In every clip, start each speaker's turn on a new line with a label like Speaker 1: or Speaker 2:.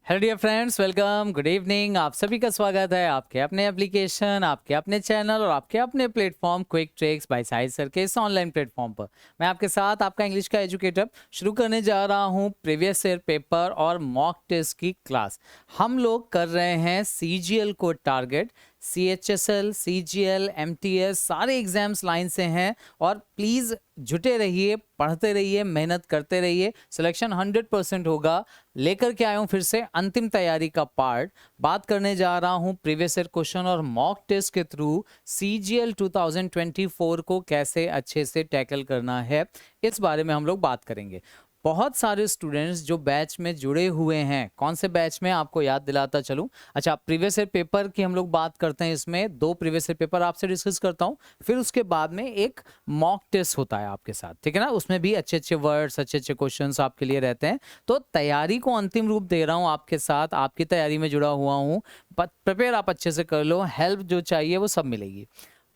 Speaker 1: Hello dear friends, welcome, good evening. आप सभी का स्वागत है आपके अपने एप्लीकेशन, आपके अपने चैनल और आपके अपने प्लेटफॉर्म क्विक ट्रिक्स बाय साहिल सर के इस ऑनलाइन प्लेटफॉर्म पर। मैं आपके साथ आपका इंग्लिश का एजुकेटर शुरू करने जा रहा हूं प्रीवियस ईयर पेपर और मॉक टेस्ट की क्लास। हम लोग कर रहे हैं सीजीएल को टारगेट। CHSL, CGL, MTS सारे एग्जाम्स लाइन से हैं और प्लीज़ जुटे रहिए, पढ़ते रहिए, मेहनत करते रहिए। सिलेक्शन 100% होगा। लेकर के आया हूँ फिर से अंतिम तैयारी का पार्ट। बात करने जा रहा हूँ प्रीवियस ईयर क्वेश्चन और मॉक टेस्ट के थ्रू CGL 2024 को कैसे अच्छे से टैकल करना है, इस बारे में हम लोग बात करेंगे। बहुत सारे स्टूडेंट्स जो बैच में जुड़े हुए हैं, कौन से बैच में आपको याद दिलाता चलूं। अच्छा, प्रीवियस ईयर पेपर की हम लोग बात करते हैं। इसमें 2 प्रीवियस ईयर पेपर आपसे डिस्कस करता हूं, फिर उसके बाद में एक मॉक टेस्ट होता है आपके साथ, ठीक है ना। उसमें भी अच्छे अच्छे वर्ड्स, अच्छे अच्छे क्वेश्चंस आपके लिए रहते हैं। तो तैयारी को अंतिम रूप दे रहा हूं आपके साथ, आपकी तैयारी में जुड़ा हुआ हूं। प्रिपेयर आप अच्छे से कर लो, हेल्प जो चाहिए वो सब मिलेगी।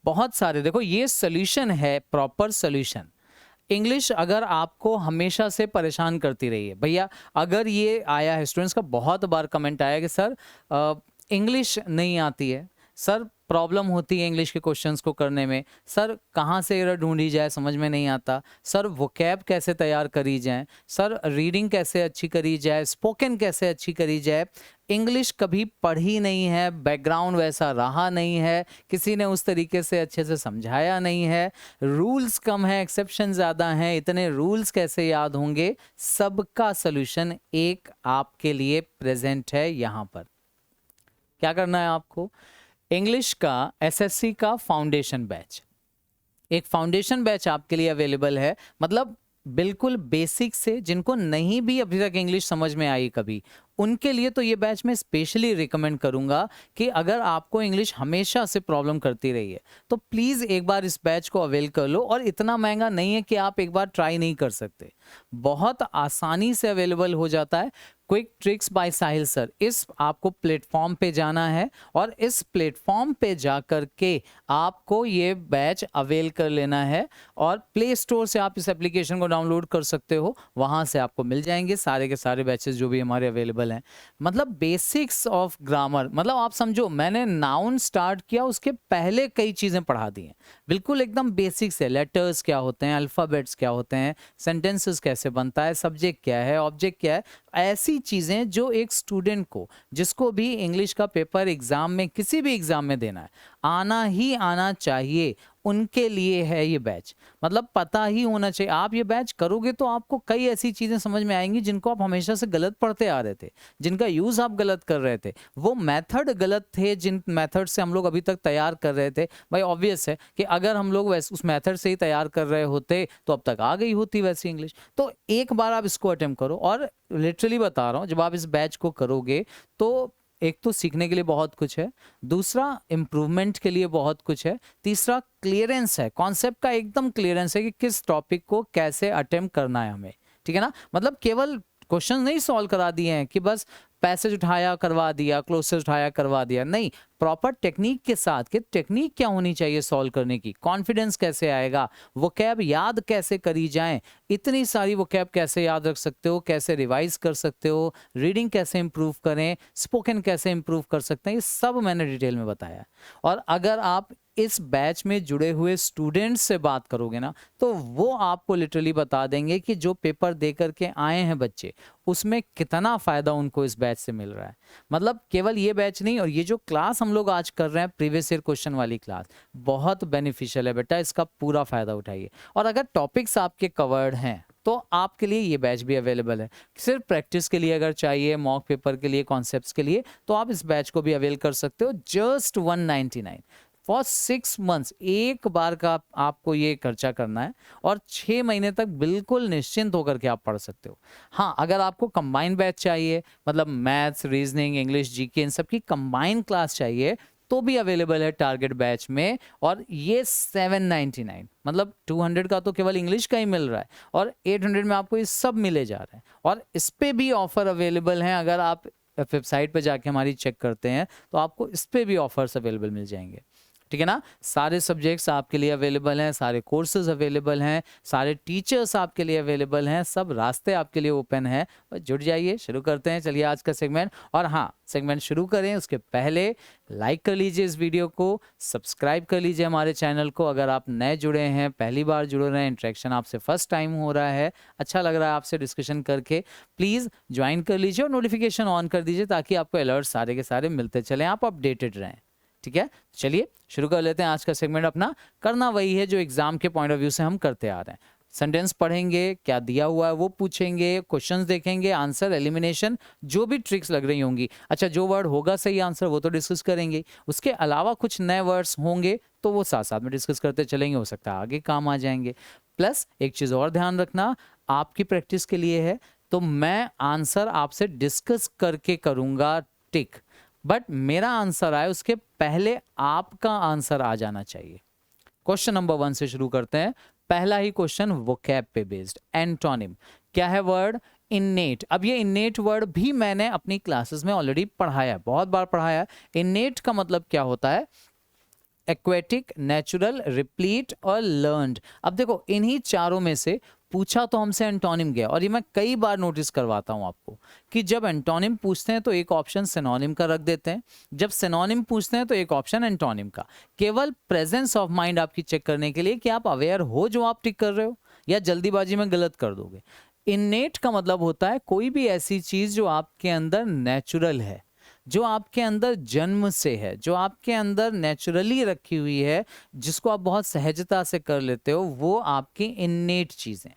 Speaker 1: बहुत सारे, देखो ये सोल्यूशन है, प्रॉपर सोल्यूशन। इंग्लिश अगर आपको हमेशा से परेशान करती रही है भैया, अगर ये आया है, स्टूडेंट्स का बहुत बार कमेंट आया कि सर इंग्लिश नहीं आती है, सर प्रॉब्लम होती है इंग्लिश के क्वेश्चंस को करने में, सर कहाँ से एरर ढूंढी जाए समझ में नहीं आता, सर वोकैब कैसे तैयार करी जाए, सर रीडिंग कैसे अच्छी करी जाए, स्पोकन कैसे अच्छी करी जाए। इंग्लिश कभी पढ़ी नहीं है, बैकग्राउंड वैसा रहा नहीं है, किसी ने उस तरीके से अच्छे से समझाया नहीं है, रूल्स कम है, एक्सेप्शन ज़्यादा हैं, इतने रूल्स कैसे याद होंगे। सबका सोल्यूशन एक आपके लिए प्रेजेंट है यहाँ पर। क्या करना है आपको, इंग्लिश का एसएससी का फाउंडेशन बैच, एक फाउंडेशन बैच आपके लिए अवेलेबल है। मतलब बिल्कुल बेसिक से, जिनको नहीं भी अभी तक इंग्लिश समझ में आई कभी, उनके लिए तो ये बैच मैं स्पेशली रिकमेंड करूंगा कि अगर आपको इंग्लिश हमेशा से प्रॉब्लम करती रही है तो प्लीज़ एक बार इस बैच को अवेल कर लो। और इतना महंगा नहीं है कि आप एक बार ट्राई नहीं कर सकते, बहुत आसानी से अवेलेबल हो जाता है। क्विक ट्रिक्स बाय साहिल सर, इस आपको प्लेटफॉर्म पे जाना है और इस प्लेटफॉर्म पे जा कर के आपको ये बैच अवेल कर लेना है। और प्ले स्टोर से आप इस एप्लीकेशन को डाउनलोड कर सकते हो, वहाँ से आपको मिल जाएंगे सारे के सारे बैचेस जो भी हमारे अवेलेबल हैं। मतलब बेसिक्स ऑफ ग्रामर, मतलब आप समझो मैंने नाउन स्टार्ट किया, उसके पहले कई चीज़ें पढ़ा दी हैं, बिल्कुल एकदम बेसिक से। लेटर्स क्या होते हैं, अल्फ़ाबेट्स क्या होते हैं, सेंटेंसेस कैसे बनता है, सब्जेक्ट क्या है, ऑब्जेक्ट क्या है, ऐसी चीज़ें जो एक स्टूडेंट को, जिसको भी इंग्लिश का पेपर एग्जाम में, किसी भी एग्जाम में देना है, आना ही आना चाहिए, उनके लिए है ये बैच। मतलब पता ही होना चाहिए। आप ये बैच करोगे तो आपको कई ऐसी चीज़ें समझ में आएंगी जिनको आप हमेशा से गलत पढ़ते आ रहे थे, जिनका यूज़ आप गलत कर रहे थे, वो मेथड गलत थे जिन मेथड से हम लोग अभी तक तैयार कर रहे थे। भाई ऑब्वियस है कि अगर हम लोग वैसे उस मेथड से ही तैयार कर रहे होते तो अब तक आ गई होती वैसी इंग्लिश। तो एक बार आप इसको अटेम्प्ट करो, और लिटरली बता रहा हूँ, जब आप इस बैच को करोगे तो एक तो सीखने के लिए बहुत कुछ है, दूसरा इम्प्रूवमेंट के लिए बहुत कुछ है, तीसरा क्लियरेंस है, कॉन्सेप्ट का एकदम क्लियरेंस है कि किस टॉपिक को कैसे अटेम्प्ट करना है हमें, ठीक है ना। मतलब केवल क्वेश्चन नहीं सॉल्व करा दिए हैं कि बस पैसेज उठाया करवा दिया, क्लोसेज उठाया करवा दिया, नहीं, प्रॉपर टेक्निक के साथ कि टेक्निक क्या होनी चाहिए सॉल्व करने की, कॉन्फिडेंस कैसे आएगा, वोकैब याद कैसे करी जाए, इतनी सारी वोकैब कैसे याद रख सकते हो, कैसे रिवाइज कर सकते हो, रीडिंग कैसे इंप्रूव करें, स्पोकन कैसे इंप्रूव कर सकते हैं, ये सब मैंने डिटेल में बताया। और अगर आप इस बैच में जुड़े हुए स्टूडेंट्स से बात करोगे ना, तो वो आपको लिटरली बता देंगे कि जो पेपर दे करके आए हैं बच्चे, उसमें कितना फ़ायदा उनको इस बैच से मिल रहा है। मतलब केवल ये बैच नहीं, और ये जो क्लास हम लोग आज कर रहे हैं प्रीवियस ईयर क्वेश्चन वाली क्लास, बहुत बेनिफिशियल है बेटा, इसका पूरा फ़ायदा उठाइए। और अगर टॉपिक्स आपके कवर्ड हैं तो आपके लिए ये बैच भी अवेलेबल है। सिर्फ प्रैक्टिस के लिए अगर चाहिए, मॉक पेपर के लिए, कॉन्सेप्ट्स के लिए, तो आप इस बैच को भी अवेल कर सकते हो। जस्ट 199 फॉर 6 मंथ्स, एक बार का आपको ये खर्चा करना है और 6 महीने तक बिल्कुल निश्चिंत होकर के आप पढ़ सकते हो। हाँ, अगर आपको कंबाइन बैच चाहिए, मतलब मैथ्स, रीजनिंग, इंग्लिश, जीके, इन सब की कंबाइन क्लास चाहिए, तो भी अवेलेबल है टारगेट बैच में। और ये 799, मतलब 200 का तो केवल इंग्लिश का ही मिल रहा है, और 800 में आपको ये सब मिले जा रहे हैं। और इस पे भी ऑफर अवेलेबल हैं, अगर आप वेबसाइट पे जाके हमारी चेक करते हैं तो आपको इस पे भी ऑफर्स अवेलेबल मिल जाएंगे। ठीक है ना। सारे सब्जेक्ट्स आपके लिए अवेलेबल हैं, सारे कोर्सेज अवेलेबल हैं, सारे टीचर्स आपके लिए अवेलेबल हैं, सब रास्ते आपके लिए ओपन हैं। बस जुड़ जाइए, शुरू करते हैं। चलिए आज का सेगमेंट, और हाँ, सेगमेंट शुरू करें उसके पहले लाइक कर लीजिए इस वीडियो को, सब्सक्राइब कर लीजिए हमारे चैनल को। अगर आप नए जुड़े हैं, पहली बार जुड़ रहे हैं, इंटरेक्शन आपसे फर्स्ट टाइम हो रहा है, अच्छा लग रहा है आपसे डिस्कशन करके, प्लीज़ ज्वाइन कर लीजिए और नोटिफिकेशन ऑन कर दीजिए ताकि आपको अलर्ट सारे के सारे मिलते चलें, आप अपडेटेड रहें। ठीक है, चलिए शुरू कर लेते हैं आज का सेगमेंट अपना। करना वही है जो एग्जाम के पॉइंट ऑफ व्यू से हम करते आ रहे हैं। सेंटेंस पढ़ेंगे, क्या दिया हुआ है वो पूछेंगे, क्वेश्चंस देखेंगे, आंसर, एलिमिनेशन, जो भी ट्रिक्स लग रही होंगी। अच्छा, जो वर्ड होगा सही आंसर वो तो डिस्कस करेंगे, उसके अलावा कुछ नए वर्ड्स होंगे तो वो साथ साथ में डिस्कस करते चलेंगे, हो सकता है आगे काम आ जाएंगे। प्लस एक चीज़ और ध्यान रखना, आपकी प्रैक्टिस के लिए है, तो मैं आंसर आपसे डिस्कस करके करूँगा टिक, बट मेरा आंसर आए उसके पहले आपका आंसर आ जाना चाहिए। क्वेश्चन नंबर 1 से शुरू करते हैं। पहला ही क्वेश्चन वोकैब पे बेस्ड। एंटोनिम क्या है? Word innate. अब ये इन्नेट वर्ड भी मैंने अपनी क्लासेस में ऑलरेडी पढ़ाया है, बहुत बार पढ़ाया है। इन्नेट का मतलब क्या होता है? एक्वेटिक, नेचुरल, रिप्लीट और लर्न्ड। अब देखो, इन्हीं चारों में से पूछा तो हमसे एंटोनिम गया, और ये मैं कई बार नोटिस करवाता हूं आपको कि जब एंटोनिम पूछते हैं तो एक ऑप्शन सिनोनिम का रख देते हैं, जब सिनोनिम पूछते हैं तो एक ऑप्शन एंटोनिम का। केवल प्रेजेंस ऑफ माइंड आपकी चेक करने के लिए कि आप अवेयर हो जो आप टिक कर रहे हो, या जल्दीबाजी में गलत कर दोगे। इन्नेट का मतलब होता है कोई भी ऐसी चीज जो आपके अंदर नेचुरल है, जो आपके अंदर जन्म से है, जो आपके अंदर नेचुरली रखी हुई है, जिसको आप बहुत सहजता से कर लेते हो, वो आपकी इन्नेट चीजें।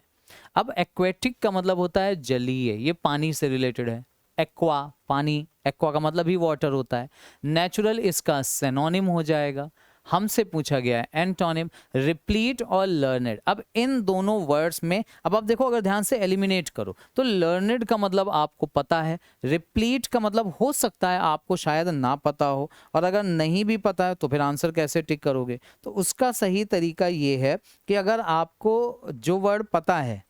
Speaker 1: अब एक्वेटिक का मतलब होता है जलीय, ये पानी से रिलेटेड है। एक्वा, पानी, एक्वा का मतलब ही वाटर होता है। नेचुरल इसका सिनोनिम हो जाएगा। हमसे पूछा गया है एंटोनिम, रिप्लीट और लर्नेड। अब इन दोनों वर्ड्स में, अब आप देखो, अगर ध्यान से एलिमिनेट करो तो लर्नेड का मतलब आपको पता है, रिप्लीट का मतलब हो सकता है आपको शायद ना पता हो, और अगर नहीं भी पता है तो फिर आंसर कैसे टिक करोगे? तो उसका सही तरीका ये है कि अगर आपको जो वर्ड पता है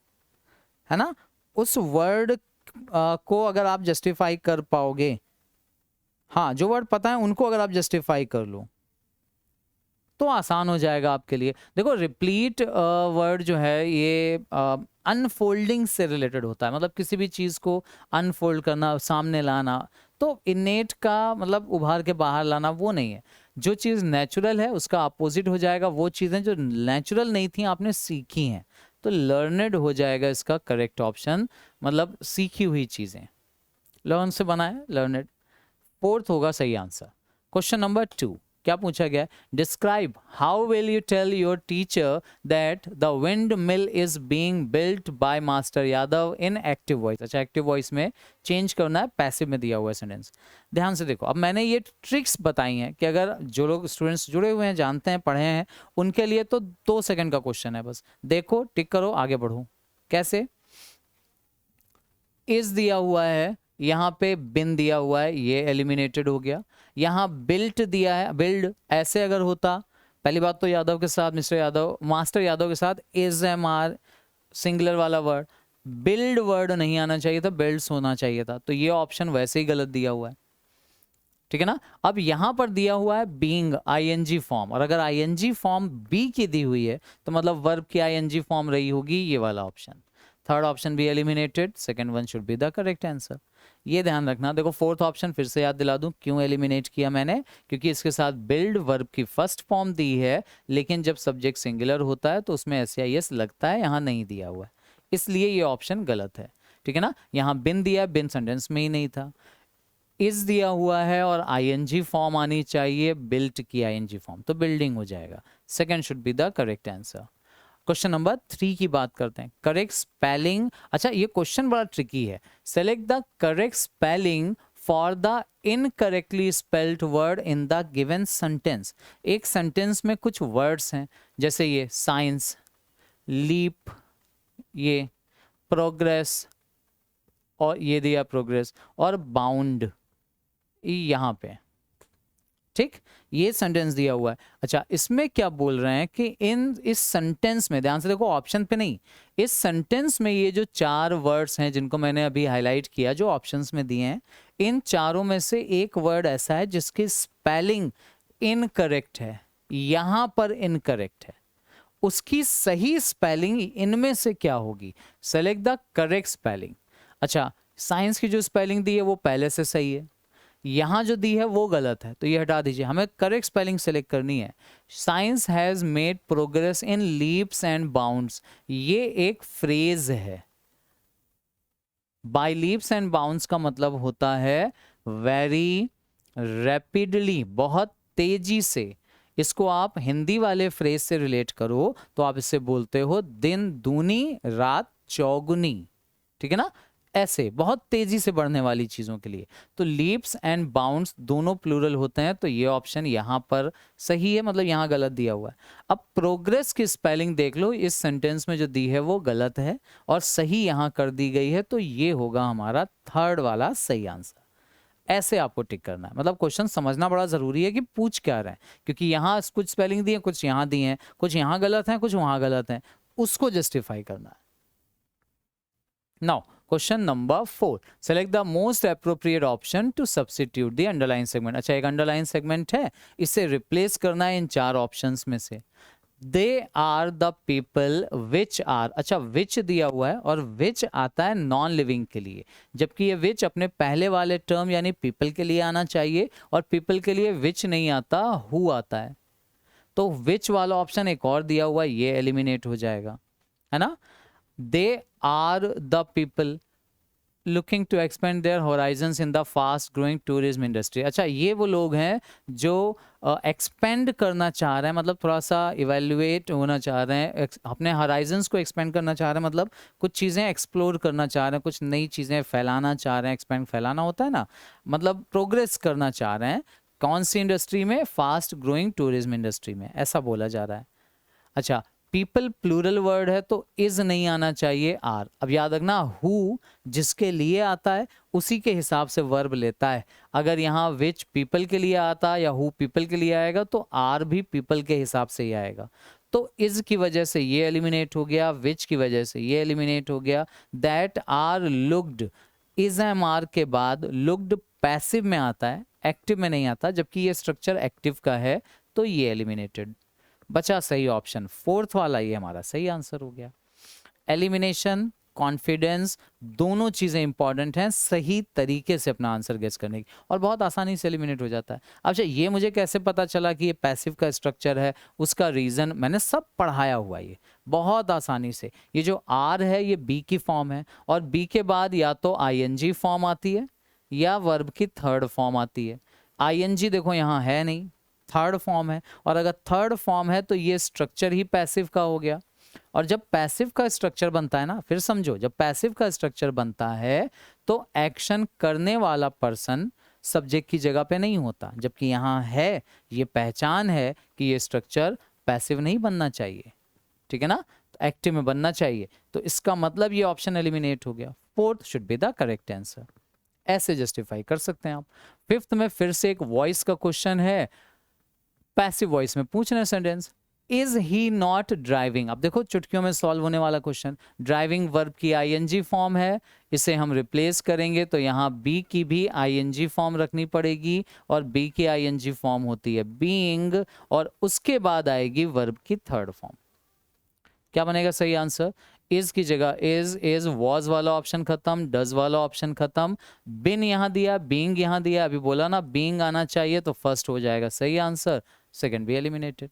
Speaker 1: ना, उस वर्ड को अगर आप जस्टिफाई कर पाओगे, हाँ, जो वर्ड पता है उनको अगर आप जस्टिफाई कर लो तो आसान हो जाएगा आपके लिए। देखो, रिप्लीट वर्ड जो है ये अनफोल्डिंग से रिलेटेड होता है, मतलब किसी भी चीज़ को अनफोल्ड करना, सामने लाना। तो इनेट का मतलब उभार के बाहर लाना वो नहीं है। जो चीज़ नेचुरल है उसका अपोजिट हो जाएगा वो चीज़ें जो नेचुरल नहीं थी, आपने सीखी हैं। तो लर्नेड हो जाएगा इसका करेक्ट ऑप्शन, मतलब सीखी हुई चीज़ें, लर्न से बना है, लर्नेड। फोर्थ होगा सही आंसर। क्वेश्चन नंबर 2 क्या पूछा गया? Describe how will you tell your teacher that the windmill is being built by master Yadav in active voice. अच्छा, एक्टिव वॉइस में चेंज करना है, पैसिव में दिया हुआ है सेंटेंस। ध्यान से देखो, अब मैंने ये ट्रिक्स बताई हैं कि अगर जो लोग स्टूडेंट्स जुड़े हुए हैं, जानते हैं, पढ़े हैं, उनके लिए तो 2 सेकंड का क्वेश्चन है, बस देखो, टिक करो, आगे बढ़ो। कैसे? इज दिया हुआ है, यहाँ पे बिन दिया हुआ है, ये एलिमिनेटेड हो गया। यहाँ बिल्ट दिया है, बिल्ड ऐसे अगर होता, पहली बात तो यादव के साथ, मिस्टर यादव, मास्टर यादव के साथ इज एम आर सिंगुलर वाला वर्ड, बिल्ड वर्ड नहीं आना चाहिए था, बिल्ड्स होना चाहिए था, तो ये ऑप्शन वैसे ही गलत दिया हुआ है। ठीक है ना। अब यहां पर दिया हुआ है बीइंग, आईएनजी फॉर्म, और अगर आईएनजी फॉर्म बी की दी हुई है तो मतलब वर्ब की आईएनजी फॉर्म रही होगी ये वाला ऑप्शन। थर्ड ऑप्शन भी eliminated, second one should be the correct answer. ये ध्यान रखना। देखो, फोर्थ ऑप्शन फिर से याद दिला दूं क्यों एलिमिनेट किया मैंने, क्योंकि इसके साथ बिल्ड वर्ब की फर्स्ट फॉर्म दी है, लेकिन जब सब्जेक्ट सिंगुलर होता है तो उसमें एस लगता है, यहाँ नहीं दिया हुआ है, इसलिए ये ऑप्शन गलत है। ठीक है ना। यहाँ बिन दिया, बिन सेंटेंस में ही नहीं था। इज दिया हुआ है और आईएनजी फॉर्म आनी चाहिए, बिल्ट की आईएनजी फॉर्म, तो बिल्डिंग हो जाएगा। Second should be the correct answer. Question number 3 की बात करते हैं, करेक्ट स्पेलिंग। अच्छा, ये क्वेश्चन बड़ा ट्रिकी है। Select the correct spelling for the incorrectly spelled word in the given sentence. एक सेंटेंस में कुछ वर्ड्स हैं, जैसे ये साइंस, लीप, ये प्रोग्रेस, और ये दिया प्रोग्रेस, और बाउंड यहाँ पे। ठीक, ये सेंटेंस दिया हुआ है। अच्छा, इसमें क्या बोल रहे हैं कि इस सेंटेंस में, ध्यान से देखो, ऑप्शन पे नहीं, इस सेंटेंस में ये जो 4 वर्ड्स हैं जिनको मैंने अभी हाईलाइट किया, जो ऑप्शंस में दिए हैं, इन चारों में से एक वर्ड ऐसा है जिसकी स्पेलिंग इनकरेक्ट है। यहां पर इनकरेक्ट है, उसकी सही स्पेलिंग इनमें से क्या होगी? Select the correct spelling. अच्छा, साइंस की जो स्पेलिंग दी है वो पहले से सही है, यहां जो दी है वो गलत है, तो ये हटा दीजिए, हमें करेक्ट स्पेलिंग सेलेक्ट करनी है। Science has made progress in leaps and bounds, ये एक फ्रेज है। बाय लीप्स एंड बाउंड्स का मतलब होता है वेरी रैपिडली, बहुत तेजी से। इसको आप हिंदी वाले फ्रेज से रिलेट करो तो आप इससे बोलते हो दिन दूनी रात चौगुनी, ठीक है ना? ऐसे बहुत तेजी से बढ़ने वाली चीजों के लिए। तो लीप्स एंड बाउंड्स दोनों प्लूरल होते हैं, तो ये ऑप्शन यहां पर सही है, मतलब यहां गलत दिया हुआ है। अब प्रोग्रेस की स्पेलिंग देख लो, इस सेंटेंस में जो दी है वो गलत है और सही यहां कर दी गई है, तो ये होगा हमारा थर्ड वाला सही आंसर। ऐसे आपको टिक करना है, मतलब क्वेश्चन समझना बड़ा जरूरी है कि पूछ क्या रहे हैं, क्योंकि यहाँ कुछ स्पेलिंग दी है, कुछ यहाँ दी है, कुछ यहाँ गलत है, कुछ वहां गलत है, उसको जस्टिफाई करना है। Now question number 4, select the most appropriate option to substitute the underline segment. अच्छा, एक अंडरलाइन सेगमेंट है, इसे रिप्लेस करना है इन चार ऑप्शंस में से। They are the people which are, अच्छा विच दिया हुआ है और विच आता है नॉन लिविंग के लिए, जबकि ये विच अपने पहले वाले टर्म यानी पीपल के लिए आना चाहिए, और पीपल के लिए विच नहीं आता, हु आता है। तो विच वाला ऑप्शन एक और दिया हुआ है, ये एलिमिनेट हो जाएगा, है ना? They are the people looking to expand their horizons in the fast growing tourism industry. अच्छा, ये वो लोग हैं जो एक्सपेंड करना चाह रहे हैं, मतलब थोड़ा सा इवेल्युएट होना चाह रहे हैं, अपने होराइजन्स को एक्सपेंड करना चाह रहे हैं, मतलब कुछ चीज़ें एक्सप्लोर करना चाह रहे हैं, कुछ नई चीज़ें फैलाना चाह रहे हैं। एक्सपेंड फैलाना होता है ना, मतलब प्रोग्रेस करना चाह रहे हैं। कौन सी इंडस्ट्री में? फास्ट ग्रोइंग टूरिज्म इंडस्ट्री में, ऐसा बोला जा रहा है। अच्छा, पीपल प्लूरल वर्ड है तो इज नहीं आना चाहिए, आर। अब याद रखना, हु जिसके लिए आता है उसी के हिसाब से वर्ब लेता है। अगर यहाँ विच पीपल के लिए आता या हु पीपल के लिए आएगा तो आर भी पीपल के हिसाब से ही आएगा। तो इज की वजह से ये एलिमिनेट हो गया, विच की वजह से ये एलिमिनेट हो गया। That are looked, is am are के बाद लुक्ड पैसिव में आता है, एक्टिव में नहीं आता, जबकि ये स्ट्रक्चर एक्टिव का है, तो ये एलिमिनेटेड। बचा सही ऑप्शन फोर्थ वाला, ये हमारा सही आंसर हो गया। एलिमिनेशन, कॉन्फिडेंस, दोनों चीजें इंपॉर्टेंट हैं सही तरीके से अपना आंसर गेस करने की, और बहुत आसानी से एलिमिनेट हो जाता है। अच्छा, ये मुझे कैसे पता चला कि ये पैसिव का स्ट्रक्चर है? उसका रीजन मैंने सब पढ़ाया हुआ है, ये बहुत आसानी से। ये जो आर है ये बी की फॉर्म है, और बी के बाद या तो आईएनजी फॉर्म आती है या वर्ब की थर्ड फॉर्म आती है। आईएनजी देखो यहाँ है नहीं, थर्ड फॉर्म है, और अगर थर्ड फॉर्म है तो ये स्ट्रक्चर ही पैसिव का हो गया। और जब पैसिव का स्ट्रक्चर बनता है ना, फिर समझो, जब पैसिव का स्ट्रक्चर बनता है तो एक्शन करने वाला पर्सन सब्जेक्ट की जगह पे नहीं होता, जबकि यहाँ है, ये पहचान है कि ये स्ट्रक्चर पैसिव नहीं बनना चाहिए, ठीक है ना, तो एक्टिव में बनना चाहिए। तो इसका मतलब ये ऑप्शन एलिमिनेट हो गया। Fourth should be the correct answer, ऐसे जस्टिफाई कर सकते हैं आप। फिफ्थ में फिर से एक वॉइस का क्वेश्चन है, पैसिव वॉइस में पूछ रहे हैं sentence, is he not driving. अब देखो चुटकियों में सॉल्व होने वाला क्वेश्चन, ड्राइविंग वर्ब की आईएनजी फॉर्म है, इसे हम रिप्लेस करेंगे तो यहाँ बी की भी आईएनजी फॉर्म रखनी पड़ेगी, और बी की आईएनजी फॉर्म होती है बीइंग, और उसके बाद आएगी वर्ब की थर्ड फॉर्म। क्या बनेगा सही आंसर? इज की जगह इज वॉज वाला ऑप्शन खत्म, डज वाला ऑप्शन खत्म, बिन यहाँ दिया, बीइंग यहाँ दिया, अभी बोला ना बीइंग आना चाहिए, तो फर्स्ट हो जाएगा सही आंसर, सेकंड भी एलिमिनेटेड,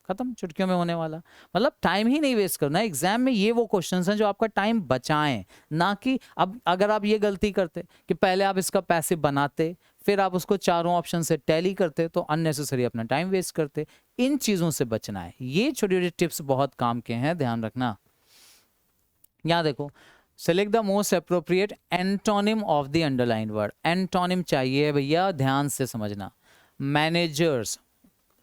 Speaker 1: खत्म, चुटकियों में होने वाला। मतलब टाइम ही नहीं वेस्ट करना है एग्जाम में, ये वो क्वेश्चंस हैं जो आपका टाइम बचाएं, ना कि अब अगर आप ये गलती करते कि पहले आप इसका पैसिव बनाते फिर आप उसको चारों ऑप्शन से टैली करते तो अननेसेसरी अपना टाइम वेस्ट करते। इन चीजों से बचना है, ये छोटी छोटी टिप्स बहुत काम के हैं, ध्यान रखना। यहां देखो, select the most appropriate antonym of the underline word. Antonym चाहिए भैया, ध्यान से समझना। मैनेजर्स,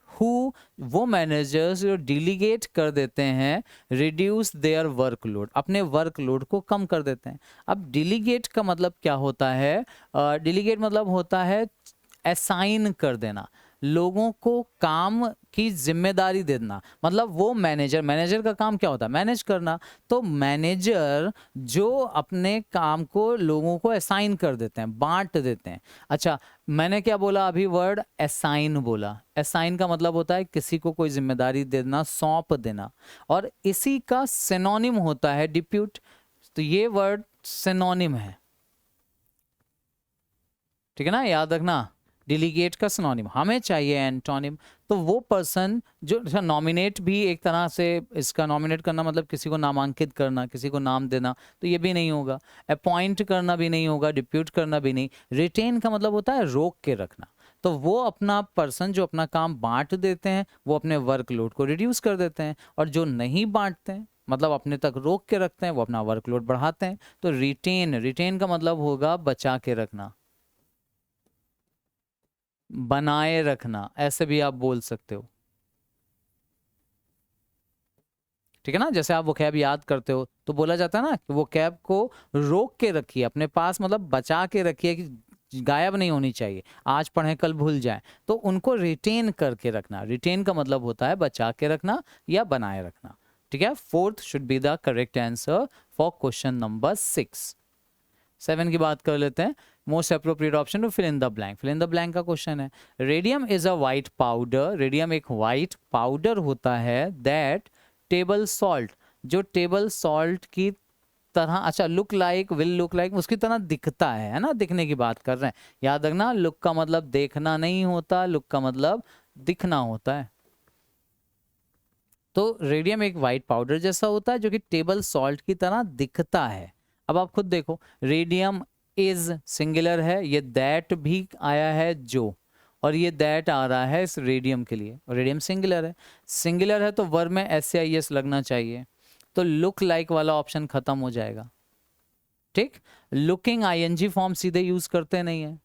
Speaker 1: हु, वो मैनेजर्स जो डिलीगेट कर देते हैं, रिड्यूस देयर वर्कलोड, अपने वर्कलोड को कम कर देते हैं। अब डिलीगेट का मतलब क्या होता है? डिलीगेट मतलब होता है असाइन कर देना, लोगों को काम की जिम्मेदारी देना, मतलब वो मैनेजर, मैनेजर का काम क्या होता है, मैनेज करना। तो मैनेजर जो अपने काम को लोगों को असाइन कर देते हैं, बांट देते हैं। अच्छा, मैंने क्या बोला अभी, वर्ड असाइन बोला। असाइन का मतलब होता है किसी को कोई जिम्मेदारी देना, सौंप देना। और इसी का सिनोनिम होता है डिप्यूट। तो ये वर्ड सिनोनिम है, ठीक है ना, याद रखना। डिलीगेट का सिनोनिम हमें चाहिए एंटोनिम। तो वो पर्सन जो नॉमिनेट भी एक तरह से, इसका नॉमिनेट करना मतलब किसी को नामांकित करना, किसी को नाम देना, तो ये भी नहीं होगा। अपॉइंट करना भी नहीं होगा, डिप्यूट करना भी नहीं। रिटेन का मतलब होता है रोक के रखना। तो वो अपना पर्सन जो अपना काम बांट देते हैं, वो अपने वर्कलोड को रिड्यूस कर देते हैं। और जो नहीं बांटते हैं, मतलब अपने तक रोक के रखते हैं, वो अपना वर्कलोड बढ़ाते हैं। तो रिटेन, रिटेन का मतलब होगा बचा के रखना, बनाए रखना, ऐसे भी आप बोल सकते हो, ठीक है ना। जैसे आप वो कैब याद करते हो तो बोला जाता है ना कि वो कैब को रोक के रखिए अपने पास, मतलब बचा के रखिए कि गायब नहीं होनी चाहिए, आज पढ़ें कल भूल जाए। तो उनको रिटेन करके रखना, रिटेन का मतलब होता है बचा के रखना या बनाए रखना, ठीक है। Fourth should be the correct answer for question number 6। 7 की बात कर लेते हैं। Most appropriate option to fill in the blank, fill in the blank का क्वेश्चन है। Radium is a white powder, radium एक वाइट पाउडर होता है दैट टेबल सॉल्ट, जो टेबल सॉल्ट की तरह, अच्छा look like, will look like, उसकी तरह दिखता है ना, दिखने की बात कर रहे हैं। याद रखना, लुक का मतलब देखना नहीं होता, लुक का मतलब दिखना होता है। तो रेडियम एक वाइट पाउडर जैसा होता है जो कि टेबल सॉल्ट की तरह दिखता है। अब आप खुद देखो, रेडियम इज सिंगुलर है, ये दैट भी आया है जो, और ये दैट आ रहा है इस रेडियम के लिए, और रेडियम सिंगुलर है। सिंगुलर है तो वर्ब में एस या एस लगना चाहिए, तो लुक लाइक वाला ऑप्शन खत्म हो जाएगा, ठीक। लुकिंग आईएनजी फॉर्म सीधे यूज करते नहीं है।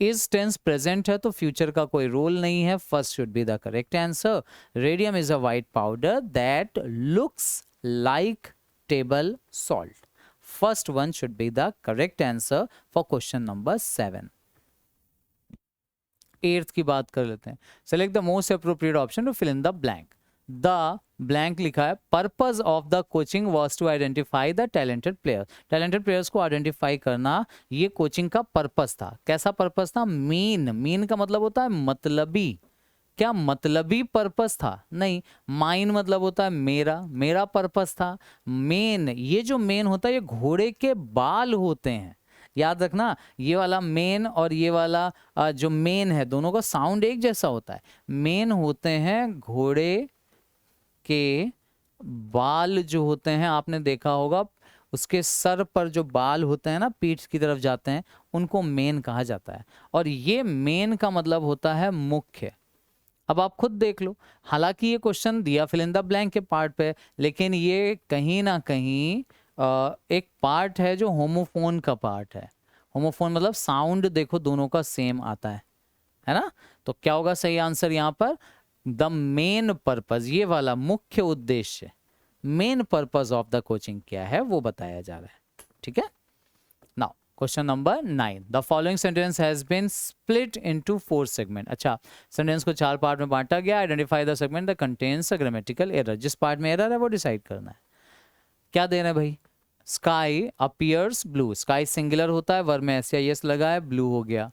Speaker 1: इज टेंस प्रेजेंट है तो फ्यूचर का कोई रोल नहीं है, first should be the correct answer. Radium is a white powder that looks like table salt, first one should be the correct answer for question number 7। 8th की बात कर लेते हैं। Select the most appropriate option to fill in the blank. The blank लिखा है, purpose of the coaching was to identify the talented player. Talented players को identify करना ये कोचिंग का पर्पस था। कैसा पर्पस था, मेन, मेन का मतलब होता है मतलबी। क्या मतलबी पर्पस था, नहीं। माइन मतलब होता है मेरा, मेरा पर्पस था। मेन, ये जो मेन होता है ये घोड़े के बाल होते हैं, याद रखना। ये वाला मेन और ये वाला जो मेन है, दोनों का साउंड एक जैसा होता है। मेन होते हैं घोड़े के बाल, जो होते हैं आपने देखा होगा, उसके सर पर जो बाल होते हैं ना, पीठ की तरफ जाते हैं, उनको मेन कहा जाता है। और ये मेन का मतलब होता है मुख्य। अब आप खुद देख लो, हालांकि ये क्वेश्चन दिया फिल इन द ब्लैंक के पार्ट पे, लेकिन ये कहीं ना कहीं एक पार्ट है जो होमोफोन का पार्ट है। होमोफोन मतलब साउंड देखो दोनों का सेम आता है ना। तो क्या होगा सही आंसर यहाँ पर, द मेन पर्पज, ये वाला मुख्य उद्देश्य, main purpose of the coaching क्या है वो बताया जा रहा है, ठीक है। Now question number 9, the following sentence has been split into 4 segment. अच्छा, सेंटेंस को 4 पार्ट में बांटा गया। Identify the segment the contains a grammatical error, जिस पार्ट में एरर है वो डिसाइड करना है। क्या दे रहे हैं भाई, sky appears blue, sky singular होता है, वर्ब में एस या एस लगा है, ब्लू हो गया।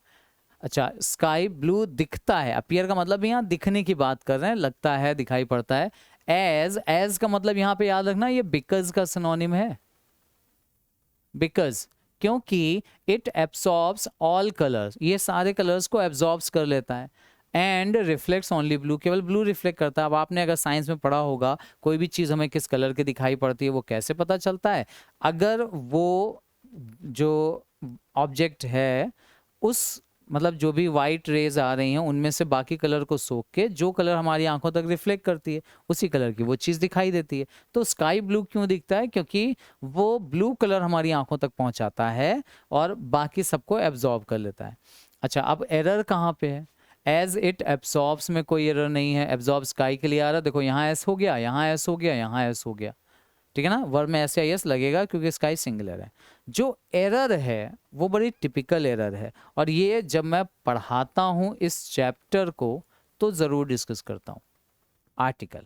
Speaker 1: अच्छा, स्काई ब्लू दिखता है, अपीयर का मतलब यहाँ दिखने की बात कर रहे हैं, लगता है, दिखाई पड़ता है। एज, एज का मतलब यहाँ पे याद रखना ये बिकॉज का सिनोनिम है, बिकॉज, क्योंकि इट एब्सॉर्ब्स ऑल कलर्स, ये सारे कलर्स को एब्सॉर्ब्स कर लेता है। एंड रिफ्लेक्ट्स ओनली ब्लू, केवल ब्लू रिफ्लेक्ट करता है। अब आपने अगर साइंस में पढ़ा होगा, कोई भी चीज़ हमें किस कलर की दिखाई पड़ती है वो कैसे पता चलता है, अगर वो जो ऑब्जेक्ट है उस, मतलब जो भी वाइट रेज आ रही हैं उनमें से बाकी कलर को सोख के जो कलर हमारी आंखों तक रिफ्लेक्ट करती है उसी कलर की वो चीज़ दिखाई देती है। तो स्काई ब्लू क्यों दिखता है, क्योंकि वो ब्लू कलर हमारी आंखों तक पहुंचाता है और बाकी सबको एब्जॉर्ब कर लेता है। अच्छा, अब एरर कहाँ पे है, एज इट एब्सॉर्ब्स में कोई एरर नहीं है, एब्जॉर्ब स्काई के लिए आ रहा है, देखो यहाँ एस हो गया, यहाँ एस हो गया, यहाँ एस हो गया, ठीक है ना। वर्ब में एस या एस लगेगा क्योंकि स्काई सिंगुलर है। जो एरर है वो बड़ी टिपिकल एरर है, और ये जब मैं पढ़ाता हूँ इस चैप्टर को तो ज़रूर डिस्कस करता हूँ, आर्टिकल,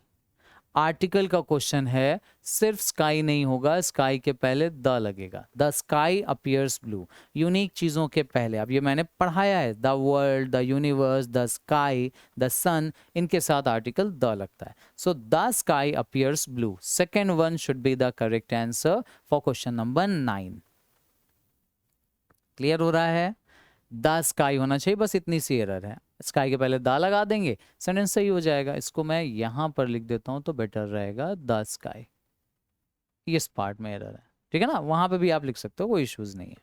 Speaker 1: आर्टिकल का क्वेश्चन है, सिर्फ स्काई नहीं होगा, स्काई के पहले द लगेगा। The sky appears blue, unique चीज़ों के पहले, अब ये मैंने पढ़ाया है, the world, the universe, the sky, the sun, इनके साथ आर्टिकल द लगता है। So the sky appears blue, second one should be the correct answer for question number 9। Clear हो रहा है? द स्काई होना चाहिए, बस इतनी सी एरर है, स्काई के पहले दा लगा देंगे, सेंटेंस सही हो जाएगा। इसको मैं यहां पर लिख देता हूं तो बेटर रहेगा, द स्काई। इस पार्ट में एरर है, ठीक है ना, वहां पे भी आप लिख सकते हो, कोई इश्यूज नहीं है।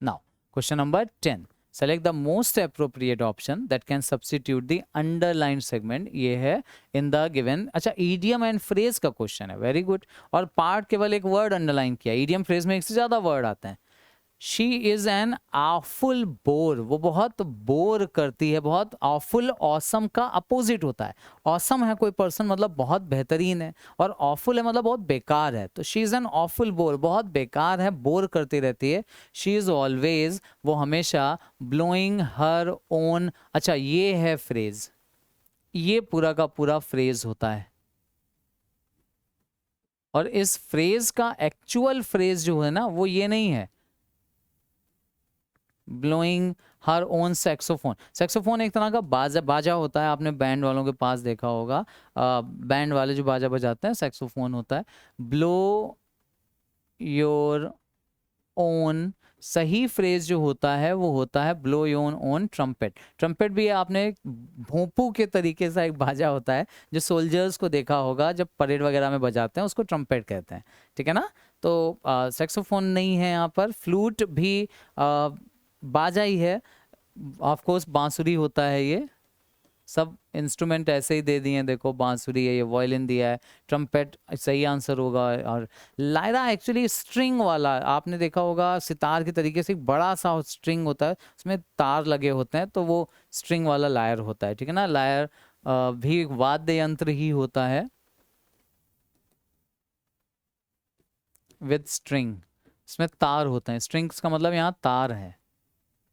Speaker 1: Now question number 10, select the most appropriate option that can substitute the underline segment. ये है इन द गिवन, अच्छा ईडियम एंड फ्रेज का क्वेश्चन है, वेरी गुड। और पार्ट केवल एक वर्ड अंडरलाइन किया, ईडियम फ्रेज में एक से ज्यादा वर्ड आते हैं। She is an awful bore, वो बहुत बोर करती है, बहुत awful ऑसम का अपोजिट होता है। ऑसम है कोई पर्सन मतलब बहुत बेहतरीन है, और awful है मतलब बहुत बेकार है। तो she is an awful bore, बहुत बेकार है, बोर करती रहती है। शी इज ऑलवेज, वो हमेशा, ब्लोइंग हर ओन, अच्छा ये है फ्रेज, ये पूरा का पूरा फ्रेज होता है। और इस फ्रेज का एक्चुअल फ्रेज जो है ना वो ये नहीं है, blowing her own saxophone. Saxophone एक तरह का बाजा होता है, आपने बैंड वालों के पास देखा होगा, बैंड वाले जो बाजा बजाते हैं सैक्सोफोन होता है। ब्लो योर ओन, सही फ्रेज जो होता है वो होता है blow your own trumpet. Trumpet भी आपने भोंपू के तरीके से एक बाजा होता है जो सोल्जर्स को देखा होगा, जब परेड वगैरह में बजाते हैं उसको ट्रम्पेट कहते हैं, ठीक है ना। तो सैक्सोफोन नहीं है यहाँ पर। फ्लूट भी बाजा ही है, ऑफ कोर्स बांसुरी होता है, ये सब इंस्ट्रूमेंट ऐसे ही दे दिए हैं, देखो बांसुरी है, ये वायलिन दिया है, ट्रम्पेट सही आंसर होगा। और लायरा एक्चुअली स्ट्रिंग वाला, आपने देखा होगा सितार के तरीके से एक बड़ा सा स्ट्रिंग होता है, उसमें तार लगे होते हैं, तो वो स्ट्रिंग वाला लायर होता है, ठीक है ना। लायर भी वाद्य यंत्र ही होता है विद स्ट्रिंग, इसमें तार होते हैं, स्ट्रिंग्स का मतलब यहाँ तार है,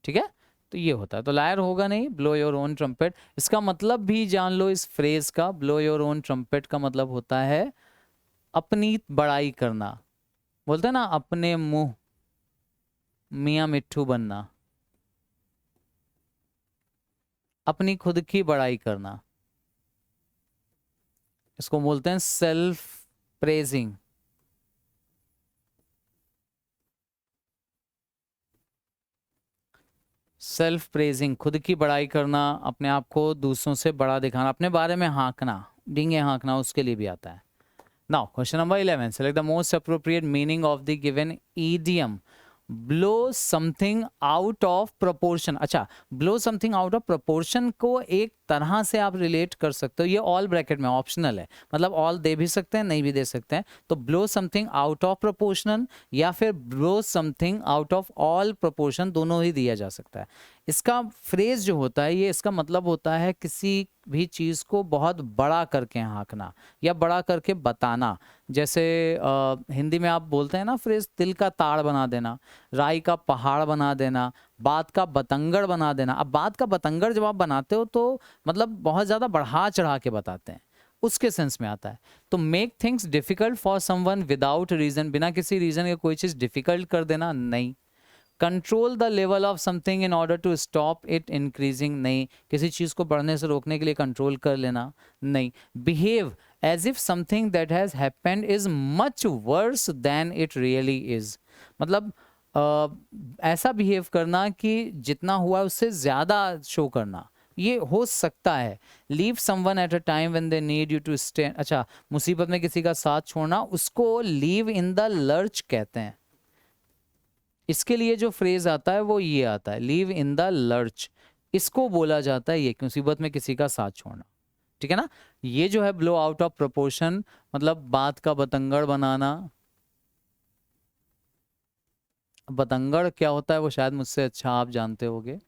Speaker 1: ठीक है। तो ये होता है, तो लायर होगा नहीं, ब्लो योर ओन ट्रम्पेट। इसका मतलब भी जान लो इस फ्रेज का, ब्लो योर ओन ट्रम्पेट का मतलब होता है अपनी बड़ाई करना, बोलते हैं ना अपने मुंह मियाँ मिट्ठू बनना, अपनी खुद की बड़ाई करना, इसको बोलते हैं सेल्फ प्रेजिंग। सेल्फ प्रेजिंग, खुद की बड़ाई करना, अपने आप को दूसरों से बड़ा दिखाना, अपने बारे में हाँकना, डींगे हाँकना, उसके लिए भी आता है। Now question number 11, select the most appropriate meaning of the given idiom. Blow something out of proportion, अच्छा blow something out of proportion को एक तरह से आप रिलेट कर सकते हो, ये ऑल ब्रैकेट में ऑप्शनल है, मतलब ऑल दे भी सकते हैं नहीं भी दे सकते हैं। तो blow something out of proportion या फिर blow something out of all proportion, दोनों ही दिया जा सकता है। इसका फ्रेज जो होता है, ये इसका मतलब होता है किसी भी चीज को बहुत बड़ा करके हाँकना या बड़ा करके बताना। जैसे हिंदी में आप बोलते हैं ना फ्रेज, तिल का ताड़ बना देना, राई का पहाड़ बना देना, बात का बतंगड़ बना देना। अब बात का बतंगड़ जब आप बनाते हो तो मतलब बहुत ज्यादा बढ़ा चढ़ा के बताते हैं, उसके सेंस में आता है। तो make things difficult for someone without reason, बिना किसी रीजन के कोई चीज डिफिकल्ट कर देना, नहीं। Control the level of something in order to stop it increasing, नहीं। किसी चीज को बढ़ने से रोकने के लिए कंट्रोल कर लेना, नहीं। Behave as if something that has happened is much worse than it really is, मतलब ऐसा बिहेव करना कि जितना हुआ उससे ज्यादा शो करना, ये हो सकता है। Leave someone at a time when they need you to stand, अच्छा मुसीबत में किसी का साथ छोड़ना, उसको लीव इन द लर्च कहते हैं। इसके लिए जो फ्रेज आता है वो ये आता है, लीव इन द लर्च, इसको बोला जाता है ये मुसीबत में किसी का साथ छोड़ना, ठीक है ना। ये जो है ब्लो आउट ऑफ प्रोपोर्शन, मतलब बात का बतंगड़ बनाना। बतंगड़ क्या होता है वो शायद मुझसे अच्छा आप जानते होगे,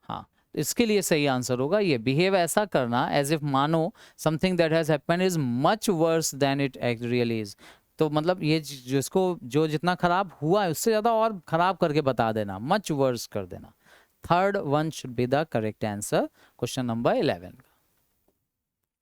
Speaker 1: हाँ। तो इसके लिए सही आंसर होगा ये, बिहेव ऐसा करना एज इफ मानो something that has happened is much worse than it really is. तो मतलब ये जिसको जो जितना खराब हुआ है उससे ज्यादा और खराब करके बता देना, मच वर्स कर देना। Third one should be the correct answer question number 11 का।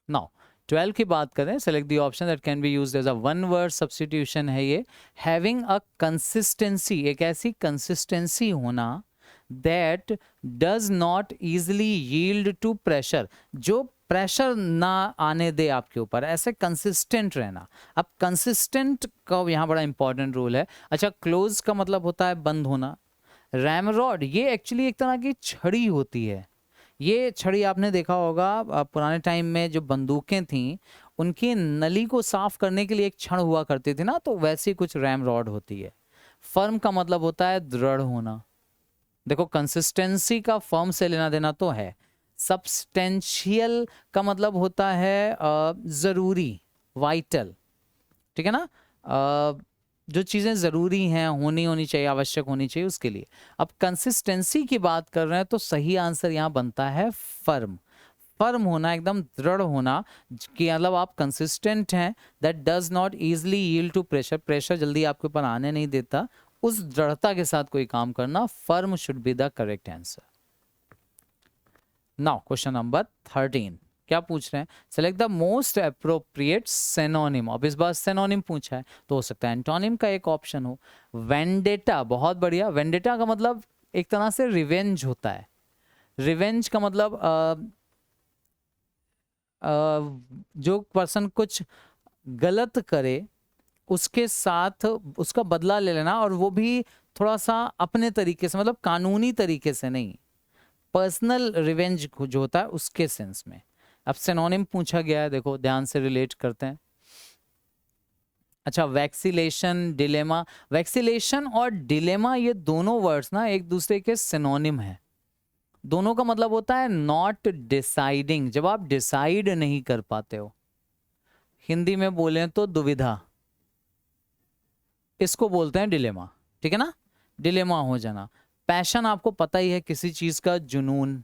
Speaker 1: नाउ 12 की बात करें, select the option that can be used as a one word substitution है ये। हैविंग अ कंसिस्टेंसी, एक ऐसी कंसिस्टेंसी होना that does not easily yield to pressure, जो प्रेशर ना आने दे आपके ऊपर, ऐसे कंसिस्टेंट रहना। अब कंसिस्टेंट का यहाँ बड़ा इंपॉर्टेंट रोल है। अच्छा, क्लोज का मतलब होता है बंद होना। रैमरॉड ये एक्चुअली एक तरह की छड़ी होती है। ये छड़ी आपने देखा होगा पुराने टाइम में जो बंदूकें थीं उनकी नली को साफ करने के लिए एक छड़ हुआ करती थी ना, तो वैसी कुछ रैम रॉड होती है। फर्म का मतलब होता है दृढ़ होना। देखो कंसिस्टेंसी का फर्म से लेना देना तो है। सब्सटेंशियल का मतलब होता है जरूरी, वाइटल, ठीक है ना। जो चीज़ें ज़रूरी हैं, होनी चाहिए, आवश्यक होनी चाहिए, उसके लिए। अब कंसिस्टेंसी की बात कर रहे हैं तो सही आंसर यहाँ बनता है फर्म। फर्म होना, एकदम दृढ़ होना, कि मतलब आप कंसिस्टेंट हैं, that does not easily yield to pressure, pressure जल्दी आपके ऊपर आने नहीं देता, उस दृढ़ता के साथ कोई काम करना, firm should be the correct answer. Now question number 13 क्या पूछ रहे हैं, select the most appropriate synonym. अब इस बार सिनोनिम पूछा है तो हो सकता है एंटोनिम का एक ऑप्शन हो। वेंडेटा, बहुत बढ़िया। वेंडेटा का मतलब एक तरह से रिवेंज होता है। रिवेंज का मतलब जो पर्सन कुछ गलत करे उसके साथ उसका बदला ले लेना, और वो भी थोड़ा सा अपने तरीके से, मतलब कानूनी तरीके से नहीं, पर्सनल रिवेंज जो होता है उसके सेंस में। अब सिनोनिम पूछा गया है, देखो ध्यान से रिलेट करते हैं। अच्छा, वैक्सीलेशन, डिलेमा। वैक्सीलेशन और डिलेमा ये दोनों वर्ड्स ना एक दूसरे के सिनोनिम है। दोनों का मतलब होता है नॉट डिसाइडिंग, जब आप डिसाइड नहीं कर पाते हो। हिंदी में बोलें तो दुविधा, इसको बोलते हैं डिलेमा, ठीक है ना। डिलेमा हो जाना। पैशन आपको पता ही है, किसी चीज का जुनून।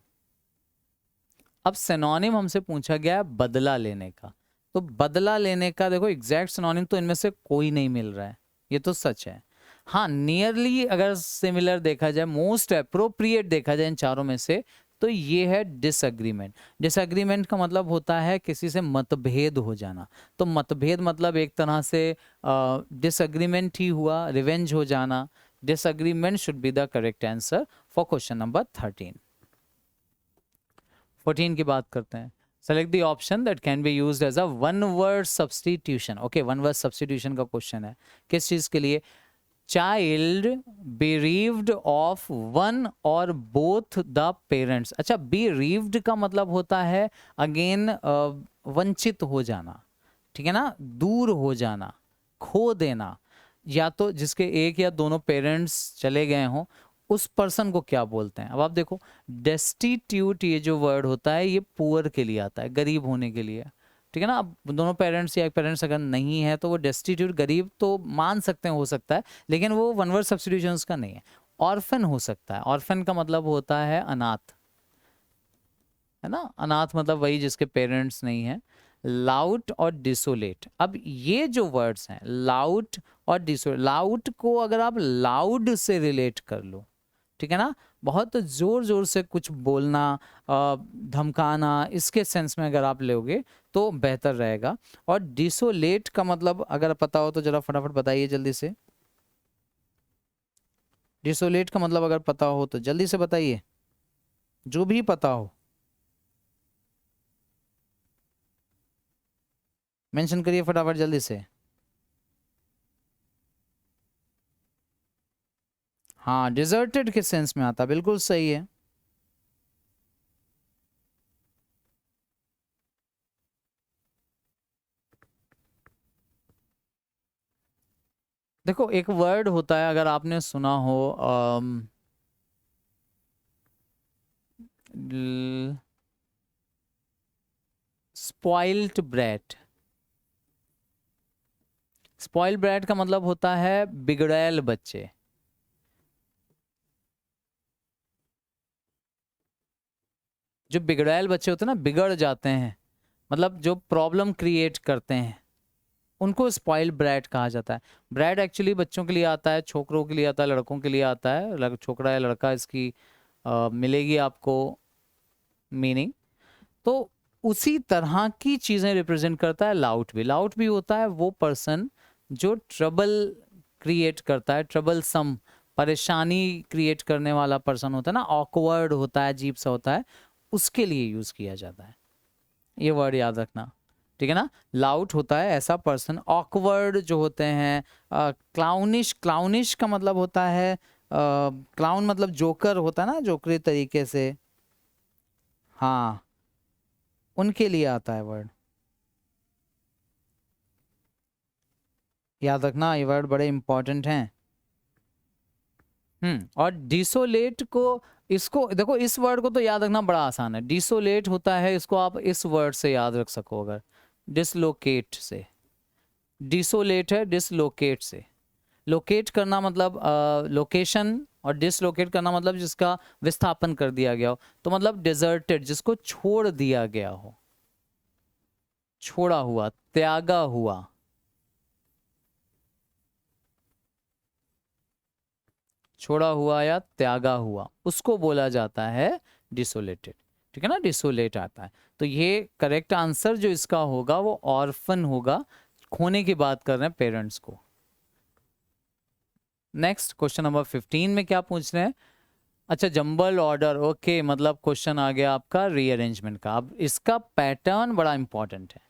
Speaker 1: अब सिनोनिम हमसे पूछा गया है बदला लेने का, तो बदला लेने का देखो एग्जैक्ट सिनोनिम तो इनमें से कोई नहीं मिल रहा है, ये तो सच है। हाँ, नियरली अगर सिमिलर देखा जाए, मोस्ट अप्रोप्रिएट देखा जाए इन चारों में से, तो ये है डिसएग्रीमेंट। डिसएग्रीमेंट का मतलब होता है किसी से मतभेद हो जाना। तो मतभेद मतलब एक तरह से डिसएग्रीमेंट ही हुआ, रिवेंज हो जाना। Disagreement should be the correct answer for question number 13। 14 की बात करते हैं, select the option that can be used as a one word substitution. Okay, one word substitution का क्वेश्चन है, किस चीज के लिए। चाइल्ड bereaved ऑफ वन और बोथ द पेरेंट्स। अच्छा, bereaved का मतलब होता है अगेन वंचित हो जाना, ठीक है ना, दूर हो जाना, खो देना। या तो जिसके एक या दोनों पेरेंट्स चले गए हों, उस पर्सन को क्या बोलते हैं। अब आप देखो, डेस्टिट्यूट ये जो वर्ड होता है ये पुअर के लिए आता है, गरीब होने के लिए, ठीक है ना। अब दोनों पेरेंट्स या एक पेरेंट्स अगर नहीं है तो वो डेस्टिट्यूट, गरीब तो मान सकते हैं, हो सकता है, लेकिन वो वन वर्ड सब्स्टिट्यूशंस का नहीं है। ऑर्फन हो सकता है, ऑर्फन का मतलब होता है अनाथ, है ना। अनाथ मतलब वही जिसके पेरेंट्स नहीं है। लाउट और डिसोलेट, अब ये जो वर्ड्स हैं लाउट और डिसोलेट, लाउट को अगर आप लाउड से रिलेट कर लो, ठीक है ना, बहुत जोर जोर से कुछ बोलना, धमकाना, इसके सेंस में अगर आप लोगे तो बेहतर रहेगा। और डिसोलेट का मतलब अगर पता हो तो जरा फटाफट बताइए जल्दी से। डिसोलेट का मतलब अगर पता हो तो जल्दी से बताइए, जो भी पता हो मेंशन करिए फटाफट जल्दी से। हाँ, डिजर्टेड के सेंस में आता, बिल्कुल सही है। देखो एक वर्ड होता है, अगर आपने सुना हो स्पॉइल्ड ब्रेड। स्पॉइल्ड ब्रेड का मतलब होता है बिगड़ैल बच्चे। जो बिगड़ैल बच्चे होते हैं ना, बिगड़ जाते हैं, मतलब जो प्रॉब्लम क्रिएट करते हैं, उनको स्पॉइल्ड ब्रैट कहा जाता है। ब्रैट एक्चुअली बच्चों के लिए आता है, छोकरों के लिए आता है, लड़कों के लिए आता है, छोकरा या लड़का इसकी मिलेगी आपको मीनिंग। तो उसी तरह की चीजें रिप्रेजेंट करता है लाउट भी। लाउट भी होता है वो पर्सन जो ट्रबल क्रिएट करता है, ट्रबल सम, परेशानी क्रिएट करने वाला पर्सन होता है ना, ऑकवर्ड होता है, अजीब सा होता है, उसके लिए यूज किया जाता है। ये वर्ड याद रखना, ठीक है ना। लाउट होता है ऐसा पर्सन, ऑकवर्ड जो होते हैं, क्लाउनिश, क्लाउनिश का मतलब होता है, क्लाउन मतलब जोकर होता है ना, जोकरी तरीके से, हाँ, उनके लिए आता है वर्ड। याद रखना ये वर्ड बड़े इंपॉर्टेंट हैं। और डिसोलेट को, इसको देखो, इस वर्ड को तो याद रखना बड़ा आसान है। डिसोलेट होता है, इसको आप इस वर्ड से याद रख सको अगर, डिसलोकेट से। डिसोलेट है डिसलोकेट से। लोकेट करना मतलब लोकेशन, और डिसलोकेट करना मतलब जिसका विस्थापन कर दिया गया हो। तो मतलब डिजर्टेड, जिसको छोड़ दिया गया हो, छोड़ा हुआ, त्यागा हुआ। छोड़ा हुआ या त्यागा हुआ, उसको बोला जाता है डिसोलेटेड, ठीक है ना, डिसोलेट आता है। तो ये करेक्ट आंसर जो इसका होगा वो ऑर्फन होगा, खोने की बात कर रहे हैं पेरेंट्स को। नेक्स्ट क्वेश्चन नंबर 15 में क्या पूछ रहे हैं? अच्छा, जंबल ऑर्डर, ओके, मतलब क्वेश्चन आ गया आपका रीअरेंजमेंट का। अब इसका पैटर्न बड़ा इंपॉर्टेंट है,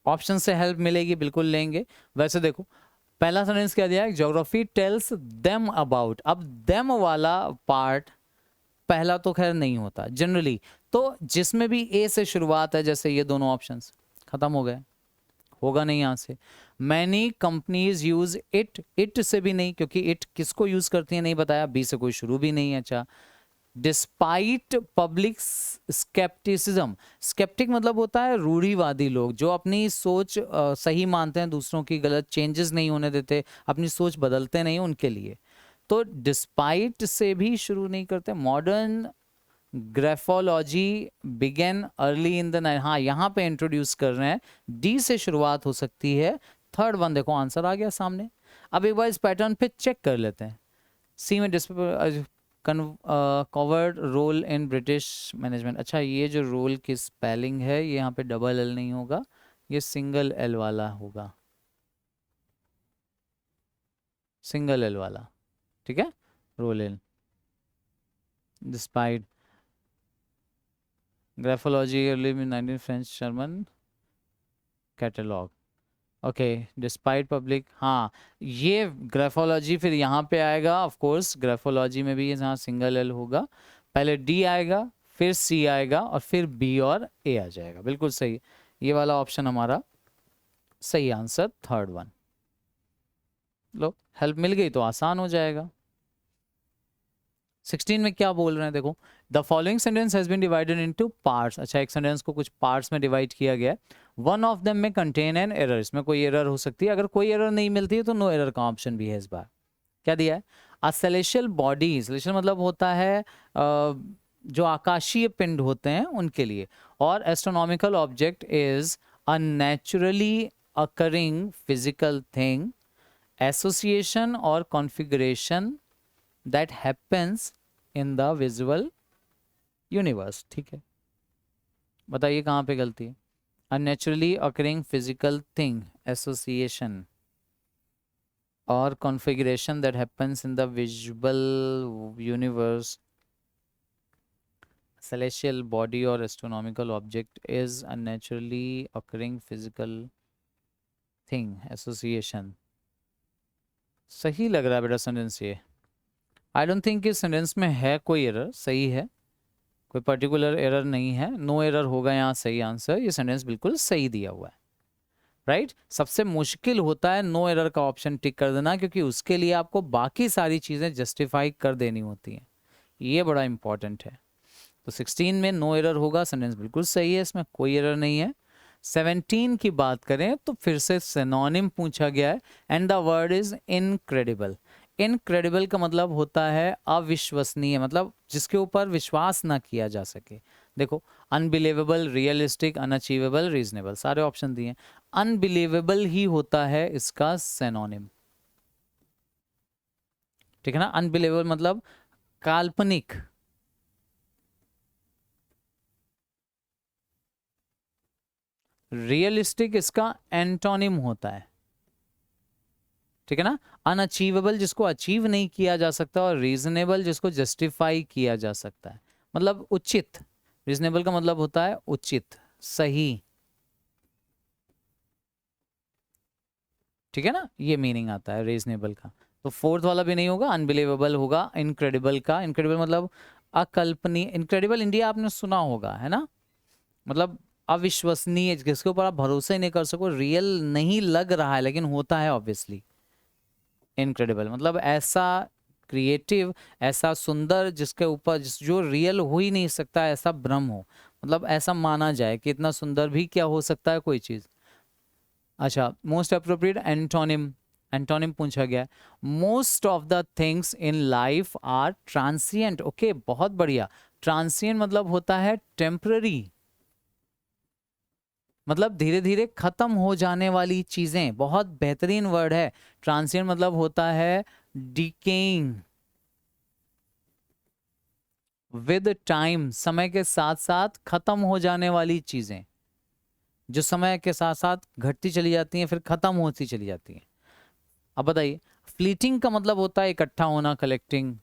Speaker 1: ऑप्शन से हेल्प मिलेगी, बिल्कुल लेंगे। वैसे देखो, पहला सेंटेंस क्या दिया है, ज्योग्राफी टेल्स देम अबाउट। अब देम वाला पार्ट पहला तो खैर नहीं होता जनरली, तो जिसमें भी ए से शुरुआत है, जैसे ये दोनों ऑप्शंस खत्म हो गए, होगा नहीं यहां से। Many companies use it, it से भी नहीं, क्योंकि इट किसको यूज करती है नहीं बताया, बी से कोई शुरू भी नहीं है। अच्छा, डिस्पाइट पब्लिक स्केप्टिसिज्म, स्केप्टिक मतलब होता है रूढ़िवादी लोग, जो अपनी सोच सही मानते हैं, दूसरों की गलत चेंजेस नहीं होने देते, अपनी सोच बदलते नहीं, उनके लिए। तो डिस्पाइट से भी शुरू नहीं करते। Modern graphology began early in the nine, हाँ यहाँ पे इंट्रोड्यूस कर रहे हैं, डी से शुरुआत हो सकती है। थर्ड वन देखो, आंसर आ गया सामने। अब एक बार इस पैटर्न पे चेक कर लेते हैं। सी में covered role in British management. अच्छा, ये जो रोल की स्पेलिंग है, ये यहाँ पे डबल एल नहीं होगा, ये सिंगल एल वाला होगा, सिंगल एल वाला, ठीक है, role in. Despite graphology early में 19 French German catalogue, okay, despite public, हाँ, ये ग्राफोलॉजी फिर यहाँ पे आएगा, ऑफ कोर्स ग्राफोलॉजी में भी यहाँ सिंगल एल होगा, पहले डी आएगा, फिर सी आएगा, और फिर बी और ए आ जाएगा, बिल्कुल सही। ये वाला ऑप्शन हमारा सही आंसर, थर्ड वन। लो, हेल्प मिल गई तो आसान हो जाएगा। 16 में क्या बोल रहे हैं देखो, the following sentence has been divided into parts. अच्छा, एक सेंटेंस को कुछ पार्ट्स में डिवाइड किया गया है। वन ऑफ देम में कंटेन एन एरर, इसमें कोई एरर हो सकती है, अगर कोई एरर नहीं मिलती है तो नो एरर का ऑप्शन भी है इस बार। क्या दिया है, अ सेलेशियल बॉडी, सेलेशियल मतलब होता है जो आकाशीय पिंड होते हैं उनके लिए, और astronomical object is a naturally occurring physical thing, association or configuration that happens in the visual universe, ठीक है। बताइए कहाँ पे गलती है, unnaturally occurring physical thing, association or configuration that happens in the visual universe, celestial body or astronomical object is a naturally occurring physical thing, association। सही लग रहा है बेटा सेंटेंस ये। आई डोंट थिंक इस सेंटेंस में है कोई एरर, सही है, कोई पर्टिकुलर एरर नहीं है, नो एरर होगा यहाँ सही आंसर। ये सेंटेंस बिल्कुल सही दिया हुआ है, राइट। सबसे मुश्किल होता है नो एरर का ऑप्शन टिक कर देना, क्योंकि उसके लिए आपको बाकी सारी चीज़ें जस्टिफाई कर देनी होती हैं, ये बड़ा इंपॉर्टेंट है। तो 16 में नो एरर होगा, सेंटेंस बिल्कुल सही है, इसमें कोई एरर नहीं है। 17 की बात करें तो फिर से सिनोनिम पूछा गया है, and the word is incredible. Incredible का मतलब होता है अविश्वसनीय, मतलब जिसके ऊपर विश्वास ना किया जा सके। देखो, अनबिलीवेबल, रियलिस्टिक, अनअचीवेबल, रीजनेबल, सारे ऑप्शन दिए। अनबिलीवेबल ही होता है इसका सिनोनिम, ठीक है ना। अनबिलीवेबल मतलब काल्पनिक, रियलिस्टिक इसका एंटोनिम होता है, ठीक है ना। अनअचीवेबल जिसको अचीव नहीं किया जा सकता, और रीजनेबल जिसको जस्टिफाई किया जा सकता है, मतलब उचित। रीजनेबल का मतलब होता है उचित, सही, ठीक है ना, ये मीनिंग आता है रीजनेबल का। तो फोर्थ वाला भी नहीं होगा, अनबिलीवेबल होगा। इनक्रेडिबल का, इनक्रेडिबल मतलब अकल्पनीय। इनक्रेडिबल इंडिया आपने सुना होगा, है ना, मतलब अविश्वसनीय, जिसके ऊपर आप भरोसा ही नहीं कर सको, रियल नहीं लग रहा है लेकिन होता है ऑब्वियसली। इनक्रेडिबल मतलब ऐसा क्रिएटिव, ऐसा सुंदर, जिसके ऊपर जो रियल हो ही नहीं सकता, ऐसा भ्रम हो, मतलब ऐसा माना जाए कि इतना सुंदर भी क्या हो सकता है कोई चीज। अच्छा, मोस्ट अप्रोप्रिएट एंटोनिम, एंटोनिम पूछा गया है। Most of the things in life are transient. Okay, बहुत बढ़िया। ट्रांसिएंट मतलब होता है टेम्पररी, मतलब धीरे धीरे खत्म हो जाने वाली चीजें। बहुत बेहतरीन वर्ड है। ट्रांसिएंट मतलब होता है डिकेइंग, विद टाइम, समय के साथ साथ खत्म हो जाने वाली चीजें, जो समय के साथ साथ घटती चली जाती हैं फिर खत्म होती चली जाती हैं। अब बताइए, फ्लीटिंग का मतलब होता है इकट्ठा होना, कलेक्टिंग।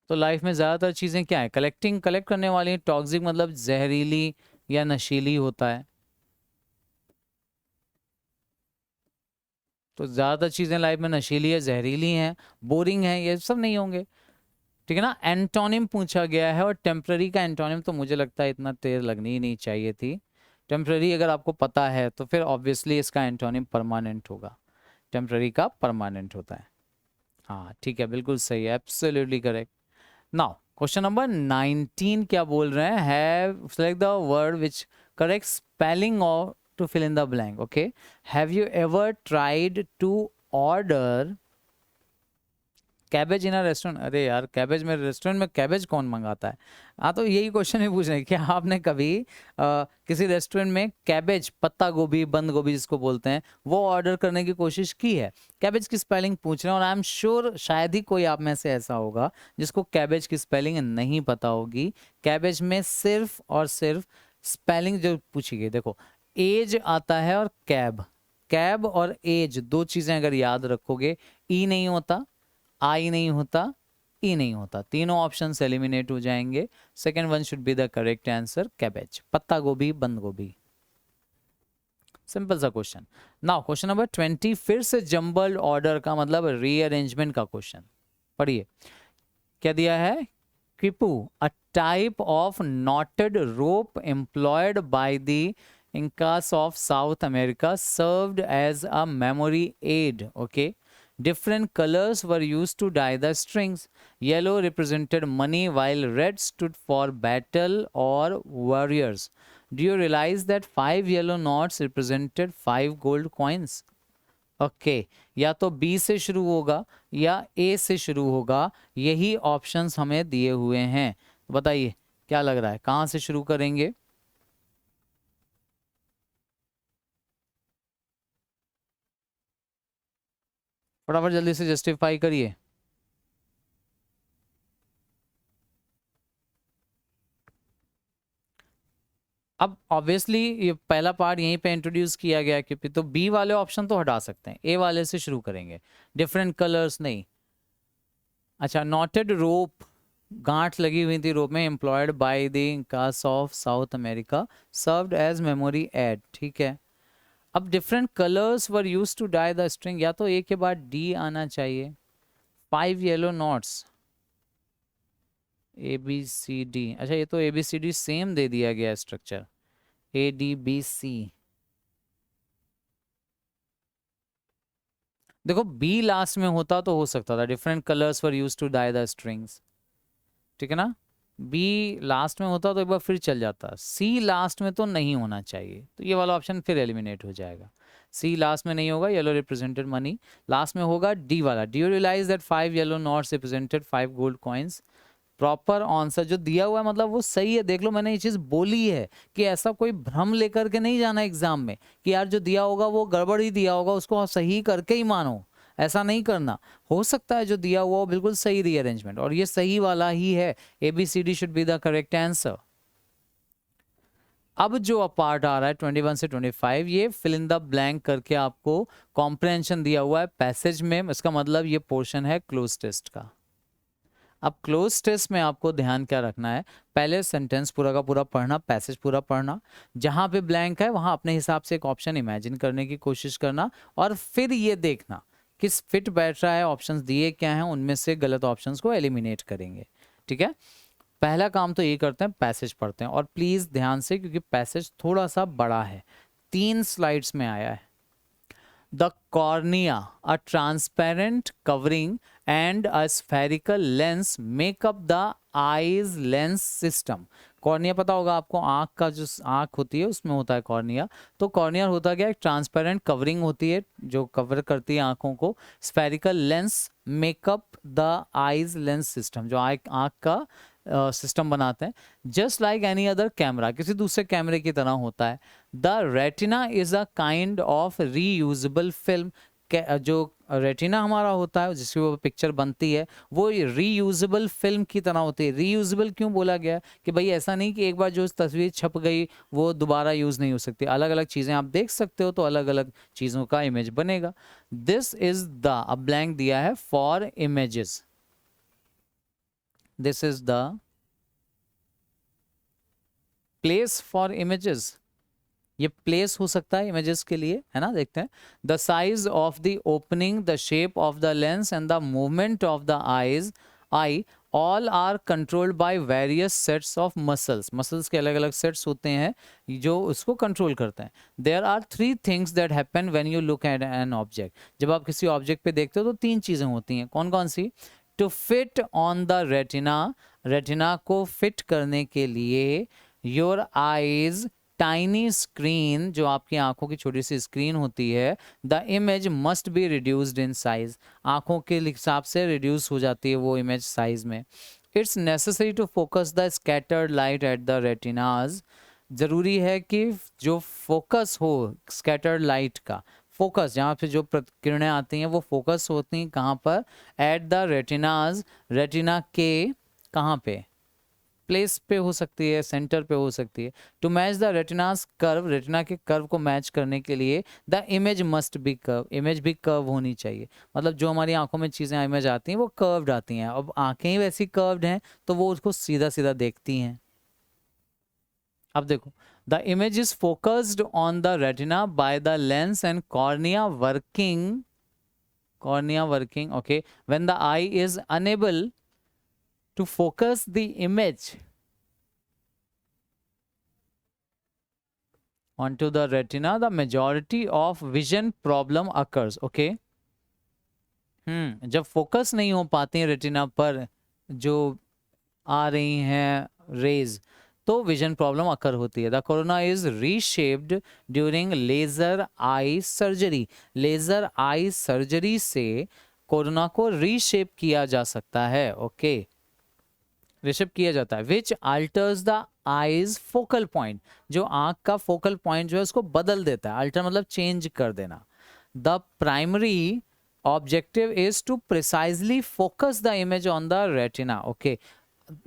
Speaker 1: तो लाइफ में ज्यादातर चीजें क्या है, कलेक्टिंग, कलेक्ट करने वाली। टॉक्सिक मतलब जहरीली या नशीली होता है। तो ज्यादातर चीजें लाइफ में नशीली है, जहरीली हैं, बोरिंग है, ये सब नहीं होंगे, ठीक है ना। एंटोनिम पूछा गया है, और टेम्पररी का एंटोनिम तो मुझे लगता है इतना देर लगनी ही नहीं चाहिए थी। टेम्पररी अगर आपको पता है तो फिर ऑब्वियसली इसका एंटोनिम परमानेंट होगा। टेम्पररी का परमानेंट होता है। हाँ ठीक है, बिल्कुल सही है, absolutely correct. Now question number 19 क्या बोल रहे हैं, have select the word which correct spelling और to fill in the blank. Okay, have you ever tried to order cabbage in a restaurant? अरे यार, कैबेज में, रेस्टोरेंट में कैबेज कौन मंगाता है? हाँ, तो यही क्वेश्चन ही पूछ रहे हैं कि आपने कभी किसी रेस्टोरेंट में कैबेज, पत्ता गोभी, बंद गोभी जिसको बोलते हैं, वो ऑर्डर करने की कोशिश की है? कैबेज की स्पेलिंग पूछ रहे हैं, और आई एम श्योर शायद ही कोई आप में से ऐसा होगा जिसको कैबेज की स्पेलिंग नहीं पता होगी। कैबेज में सिर्फ और सिर्फ स्पेलिंग जो पूछी गई, देखो, एज आता है और कैब, कैब और एज दो चीजें अगर याद रखोगे, ई नहीं होता, आई नहीं होता, ई नहीं होता, तीनों ऑप्शन एलिमिनेट हो जाएंगे। Second one should be the correct answer, cabbage, पत्ता गोभी, बंद गोभी। सिंपल सा क्वेश्चन। नाउ क्वेश्चन नंबर 20, फिर से जंबल्ड ऑर्डर का मतलब रीअरेंजमेंट का क्वेश्चन। पढ़िए क्या दिया है। Quipu, a type of knotted rope employed by the Incas of South America, served as a memory aid. Okay, different colors were used to tie the strings. Yellow represented money while red stood for battle or warriors. Do you realize that 5 yellow knots represented 5 gold coins? Okay, या तो B से शुरू होगा या ए से शुरू होगा, यही ऑप्शंस हमें दिए हुए हैं। बताइए क्या लग रहा है, कहाँ से शुरू करेंगे? फटाफट जल्दी से जस्टिफाई करिए। अब ऑब्वियसली ये पहला पार्ट यहीं पे इंट्रोड्यूस किया गया क्योंकि, तो बी वाले ऑप्शन तो हटा सकते हैं, ए वाले से शुरू करेंगे। डिफरेंट कलर्स नहीं। अच्छा, नॉटेड रोप, गांठ लगी हुई थी रोप में, employed by the Incas of South America, served as memory aid, ठीक है। अब different colours were use to dye the string, या तो ए के बाद डी आना चाहिए। 5 yellow knots, A B C D, अच्छा ये तो A B C D same दे दिया गया structure, A D B C. देखो बी लास्ट में होता तो हो सकता था, different colours were use to dye the strings, ठीक है ना। बी लास्ट में होता तो एक बार फिर चल जाता, सी लास्ट में तो नहीं होना चाहिए, तो ये वाला ऑप्शन फिर एलिमिनेट हो जाएगा। सी लास्ट में नहीं होगा, येलो रिप्रेजेंटेड मनी, लास्ट में होगा डी वाला। Do you realise that 5 yellow notes represented 5 gold coins? Proper answer जो दिया हुआ है मतलब वो सही है। देख लो, मैंने ये चीज बोली है कि ऐसा कोई भ्रम लेकर के नहीं जाना एग्जाम में कि यार जो दिया होगा वो गड़बड़ ही दिया होगा, उसको सही करके ही मानो, ऐसा नहीं करना। हो सकता है जो दिया हुआ वो बिल्कुल सही रीअरेंजमेंट, और ये सही वाला ही है। A B C D should be the correct answer. अब जो पार्ट आ रहा है 21 से 25, ये फिल इन द ब्लैंक करके आपको कॉम्प्रहेंशन दिया हुआ है पैसेज में। इसका मतलब ये पोर्शन है क्लोज टेस्ट का। अब क्लोज टेस्ट में आपको ध्यान क्या रखना है, पहले सेंटेंस पूरा का पूरा पढ़ना, पैसेज पूरा पढ़ना, जहां पे ब्लैंक है वहां अपने हिसाब से एक ऑप्शन इमेजिन करने की कोशिश करना, और फिर ये देखना किस फिट बैठ रहा है, ऑप्शंस दिए क्या हैं, उनमें से गलत ऑप्शंस को एलिमिनेट करेंगे। ठीक है, पहला काम तो ये करते हैं, पैसेज पढ़ते हैं। और प्लीज ध्यान से, क्योंकि पैसेज थोड़ा सा बड़ा है, 3 स्लाइड्स में आया है। The cornea, a transparent covering and a spherical lens make up the eye's lens system. Cornea पता होगा आपको, आंख का जो आंख होती है उसमें होता है कॉर्निया। तो कॉर्निया होता क्या है, एक ट्रांसपेरेंट कवरिंग होती है जो कवर करती है आंखों को। Spherical lens makeup the eyes lens system, जो आंख का सिस्टम बनाते हैं। Just like any other camera, किसी दूसरे कैमरे की तरह होता है। The retina is a kind of reusable film. जो रेटिना हमारा होता है जिसकी वो पिक्चर बनती है, वो रीयूजेबल फिल्म की तरह होती है। रीयूजेबल क्यों बोला गया कि भाई ऐसा नहीं कि एक बार जो तस्वीर छप गई वो दोबारा यूज नहीं हो सकती, अलग अलग चीजें आप देख सकते हो तो अलग अलग चीजों का इमेज बनेगा। दिस इज द, अब ब्लैंक दिया है for images, this is the place for images. ये प्लेस हो सकता है इमेजेस के लिए, है ना। देखते हैं, the size of the opening, the shape of the lens and the movement of the eye all are controlled by various sets of muscles. Muscles के अलग अलग सेट्स होते हैं जो उसको कंट्रोल करते हैं। There are 3 things that happen when you look at an object. जब आप किसी ऑब्जेक्ट पे देखते हो तो 3 चीजें होती हैं। कौन कौन सी? To fit on the retina, retina को फिट करने के लिए योर आईज टाइनी स्क्रीन, जो आपकी आंखों की छोटी सी स्क्रीन होती है, the image must be reduced in size, आंखों के हिसाब से रिड्यूस हो जाती है वो इमेज साइज में। It's necessary to focus the scattered light at the retina's, जरूरी है कि जो फोकस हो स्कैटर्ड लाइट का, फोकस जहाँ पे जो किरणें आती हैं वो फोकस होती हैं कहाँ पर? एट द रेटिनाज, रेटिना के कहाँ पे? प्लेस पे हो सकती है, सेंटर पे हो सकती है। To match the retina's curve, retina के कर्व को मैच करने के लिए the image must be curve, image भी कर्व होनी चाहिए। मतलब जो हमारी आंखों में चीजें इमेज आती हैं वो कर्व्ड आती हैं। अब आंखें ही वैसी कर्व्ड हैं तो वो उसको सीधा सीधा देखती हैं। अब देखो, the image is focused on the retina by the lens and cornea working, cornea working, okay, when the I is unable to focus the image onto the retina, the majority of vision problem occurs. Okay, जब focus नहीं हो पाती हैं retina पर जो आ रही हैं raise, तो विजन प्रॉब्लम अकर होती है। The corona is reshaped during laser eye surgery, laser eye surgery से कोरोना को रीशेप किया जा सकता है। ओके, रिशेप किया जाता है। Which alters the eye's focal point, जो आंख का फोकल पॉइंट जो है उसको बदल देता है। अल्टर मतलब चेंज कर देना। The primary objective is to precisely focus the image on the retina. Okay,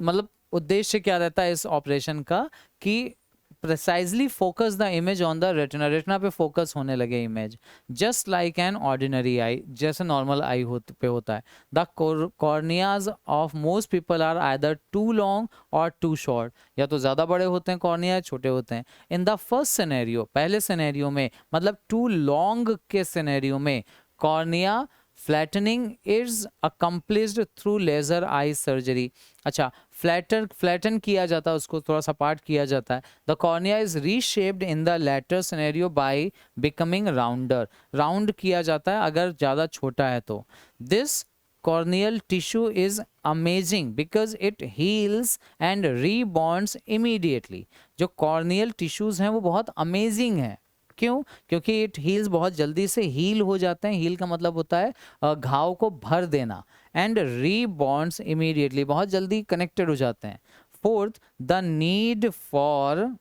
Speaker 1: मतलब उद्देश्य क्या रहता है इस ऑपरेशन का कि precisely focus the image on the retina, retina पे फोकस होने लगे image, just like an ordinary eye, जैसे नॉर्मल आई पे होता है। The corneas of most people are either too long or too short, या तो ज्यादा बड़े होते हैं कॉर्निया, छोटे होते हैं। इन द फर्स्ट सिनेरियो, पहले सिनेरियो में, मतलब टू लॉन्ग के सिनेरियो में, cornea flattening is accomplished through laser eye surgery. अच्छा, फ्लैटन किया जाता है, उसको थोड़ा सा पार्ट किया जाता है। The cornea is reshaped in the latter scenario by becoming rounder, round किया जाता है अगर ज़्यादा छोटा है तो। This corneal tissue is amazing because it heals and rebonds immediately। जो corneal tissues हैं वो बहुत amazing हैं। क्यों? क्योंकि इट हील्स, बहुत जल्दी से हील हो जाते हैं। हील का मतलब होता है घाव को भर देना। एंड रीबॉन्ड्स इमीडिएटली, बहुत जल्दी कनेक्टेड हो जाते हैं। फोर्थ, द नीड फॉर,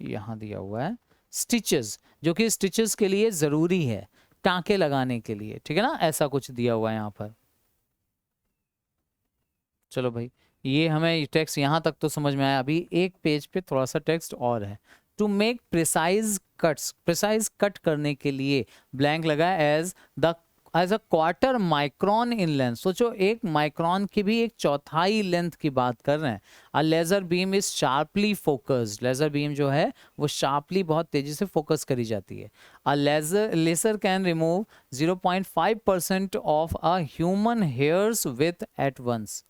Speaker 1: यहाँ दिया हुआ है स्टिचेस, जो कि स्टिचेस के लिए जरूरी है, टांके लगाने के लिए, ठीक है ना, ऐसा कुछ दिया हुआ है यहाँ पर। चलो भाई, ये हमें टेक्स्ट यहाँ तक तो समझ में आया। अभी एक पेज पे थोड़ा सा टेक्स्ट और है, to make precise cuts, precise cut करने के लिए ब्लैंक लगा as a quarter micron in length. सोचो एक माइक्रोन की भी एक चौथाई लेंथ की बात कर रहे हैं। A laser beam is sharply focused, laser beam जो है वो शार्पली बहुत तेजी से फोकस करी जाती है। A laser can remove 0.5% of a human hair's with at once.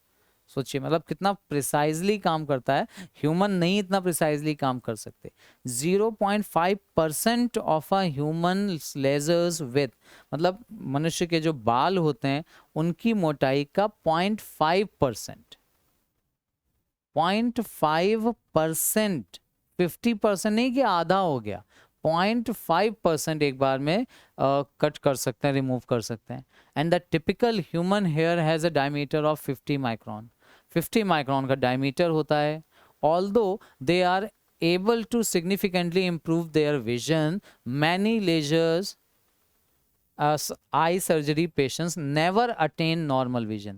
Speaker 1: सोचिए मतलब कितना प्रिसाइजली काम करता है, ह्यूमन नहीं इतना प्रिसाइजली काम कर सकते। 0.5% of a human lasers with, मतलब मनुष्य के जो बाल होते हैं उनकी मोटाई का 0.5%, 0.5%, 50% नहीं कि आधा हो गया, 0.5% एक बार में कट कर सकते हैं, रिमूव कर सकते हैं। And the typical human hair has a diameter of 50 micron, 50 micron का डायमीटर होता है। Although they are able to significantly improve their vision, many lasers eye surgery patients never attain normal vision।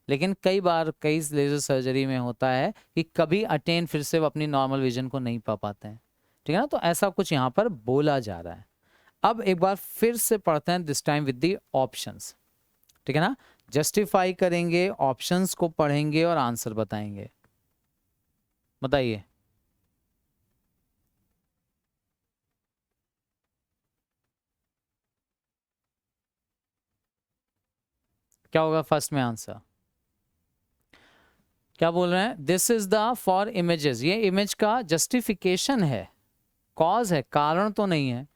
Speaker 1: लेकिन कई बार कई laser surgery में होता है कि कभी अटेन फिर से अपनी नॉर्मल विजन को नहीं पा पाते हैं, ठीक है ना। तो ऐसा कुछ यहाँ पर बोला जा रहा है। अब एक बार फिर से पढ़ते हैं, this time with the options, ठीक है ना। जस्टिफाई करेंगे, ऑप्शंस को पढ़ेंगे और आंसर बताएंगे। बताइए क्या होगा फर्स्ट में आंसर। क्या बोल रहे हैं, this is the for images, ये इमेज का जस्टिफिकेशन है, कॉज है, कारण तो नहीं है।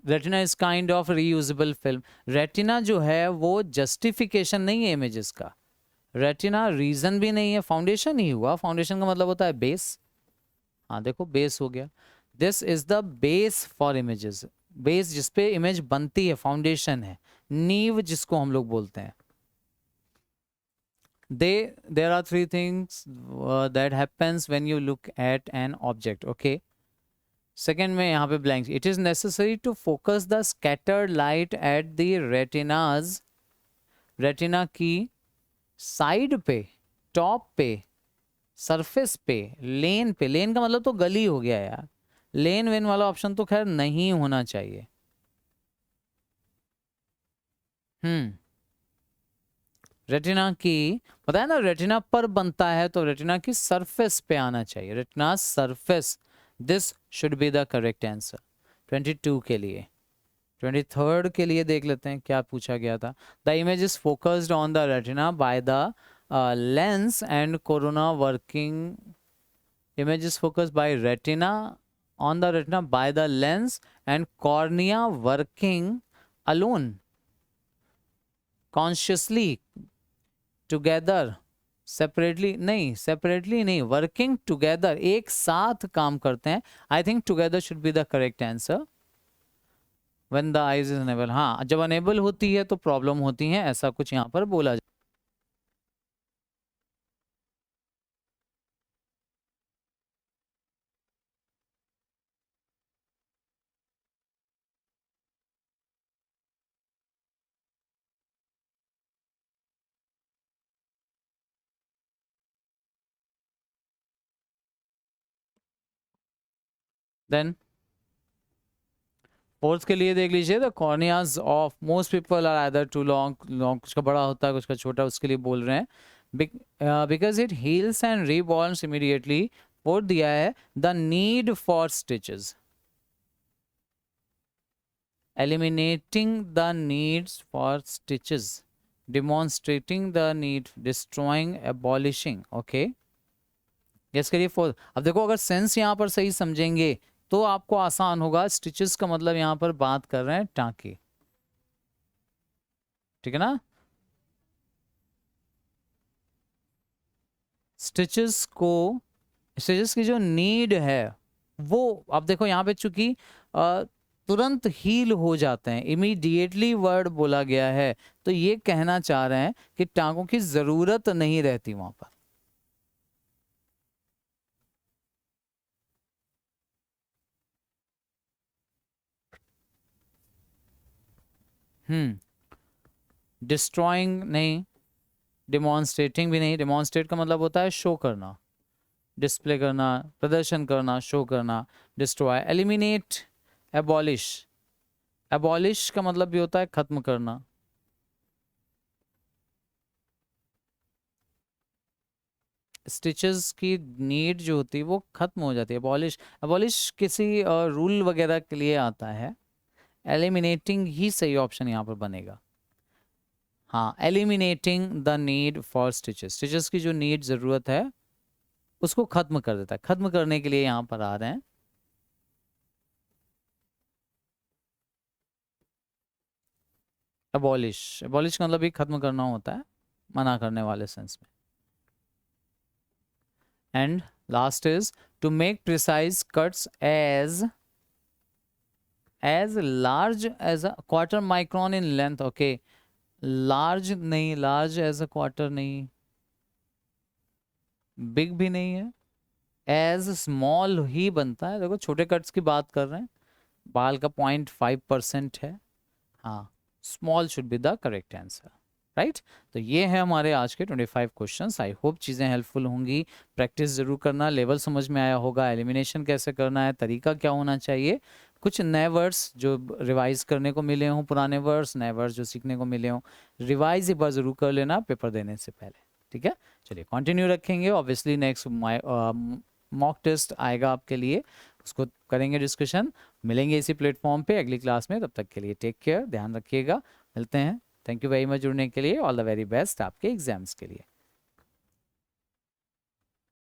Speaker 1: Retina is kind of reusable film, retina जो है वो जस्टिफिकेशन नहीं है इमेजेस का, रेटिना रीजन भी नहीं है, फाउंडेशन ही हुआ। फाउंडेशन का मतलब होता है बेस, हाँ देखो बेस हो गया। This is the base for images, base जिसपे इमेज बनती है, फाउंडेशन है, नींव जिसको हम लोग बोलते हैं। There are three things that happens when you look at an object, okay। Second में यहाँ पे blank, it is necessary to focus the scattered light at the retinas, retina की साइड पे, टॉप पे, सरफेस पे, लेन पे, लेन का मतलब तो गली हो गया यार, लेन वेन वाला ऑप्शन तो खैर नहीं होना चाहिए। रेटिना की, पता है ना रेटिना पर बनता है तो रेटिना की सरफेस पे आना चाहिए, retina surface, this should be the correct answer. 22 के लिए, 23rd के लिए देख लेते हैं क्या पूछा गया था। The image is focused on the retina by the lens and corona working, image is focused by retina on the retina by the lens and cornea working alone, consciously, together, separately नहीं, separately नहीं, working together, एक साथ काम करते हैं। I think together should be the correct answer. When the eyes is unable, हाँ जब enable होती है तो प्रॉब्लम होती है, ऐसा कुछ यहाँ पर बोला जाए। देन फोर्थ के लिए देख लीजिए, the corneas of most people are either too long, long कुछ का बड़ा होता है कुछ का छोटा, उसके लिए बोल रहे हैं। Because it heals and reborns immediately. Fourth दिया है the need for stitches, eliminating the needs for stitches, demonstrating the need, destroying, abolishing, okay। Yes करिए फोर्थ। अब देखो अगर सेंस यहाँ पर सही समझेंगे तो आपको आसान होगा। स्टिचेस का मतलब यहाँ पर बात कर रहे हैं टाँके, ठीक है ना। स्टिचेस को, स्टिचेस की जो नीड है वो, अब देखो यहाँ पे चूंकि तुरंत हील हो जाते हैं, इमीडिएटली वर्ड बोला गया है, तो ये कहना चाह रहे हैं कि टांगों की जरूरत नहीं रहती वहां पर। डिस्ट्रॉइंग नहीं, डिमॉन्स्ट्रेटिंग भी नहीं, डिमॉन्स्ट्रेट का मतलब होता है शो करना, डिस्प्ले करना, प्रदर्शन करना, शो करना, डिस्ट्रॉय, एलिमिनेट, एबॉलिश। एबॉलिश का मतलब भी होता है खत्म करना। स्टिचेस की नीड जो होती है वो खत्म हो जाती है। एबॉलिश, एबॉलिश किसी रूल वगैरह के लिए आता है। एलिमिनेटिंग ही सही ऑप्शन यहाँ पर बनेगा। हाँ, eliminating the need for stitches, stitches की जो नीड ज़रूरत है उसको खत्म कर देता है। खत्म करने के लिए यहाँ पर आ रहे हैं। एबॉलिश, एबॉलिश का मतलब भी खत्म करना होता है, मना करने वाले सेंस में। And last is to make precise cuts as large as a quarter micron in length. Okay, large नहीं, लार्ज एज अ क्वार्टर नहीं, बिग भी नहीं है, एज स्मॉल ही बनता है। देखो छोटे कट्स की बात कर रहे हैं, बाल का 0.5% है। हाँ, small should be the correct answer, right. तो ये है हमारे आज के 25 क्वेश्चंस। आई होप चीज़ें हेल्पफुल होंगी। प्रैक्टिस ज़रूर करना, लेवल समझ में आया होगा, एलिमिनेशन कैसे करना है, तरीका क्या होना चाहिए, कुछ नए वर्ड्स जो रिवाइज करने को मिले हों, पुराने वर्ड्स, नए वर्ड्स जो सीखने को मिले हों, रिवाइज एक बार ज़रूर कर लेना पेपर देने से पहले, ठीक है। चलिए कंटिन्यू रखेंगे। ऑब्वियसली नेक्स्ट मॉक टेस्ट आएगा आपके लिए, उसको करेंगे डिस्कशन। मिलेंगे इसी प्लेटफॉर्म पे अगली क्लास में। तब तक के लिए टेक केयर, ध्यान रखिएगा, मिलते हैं। थैंक यू वेरी मच जुड़ने के लिए। ऑल द वेरी बेस्ट आपके एग्जाम्स के लिए।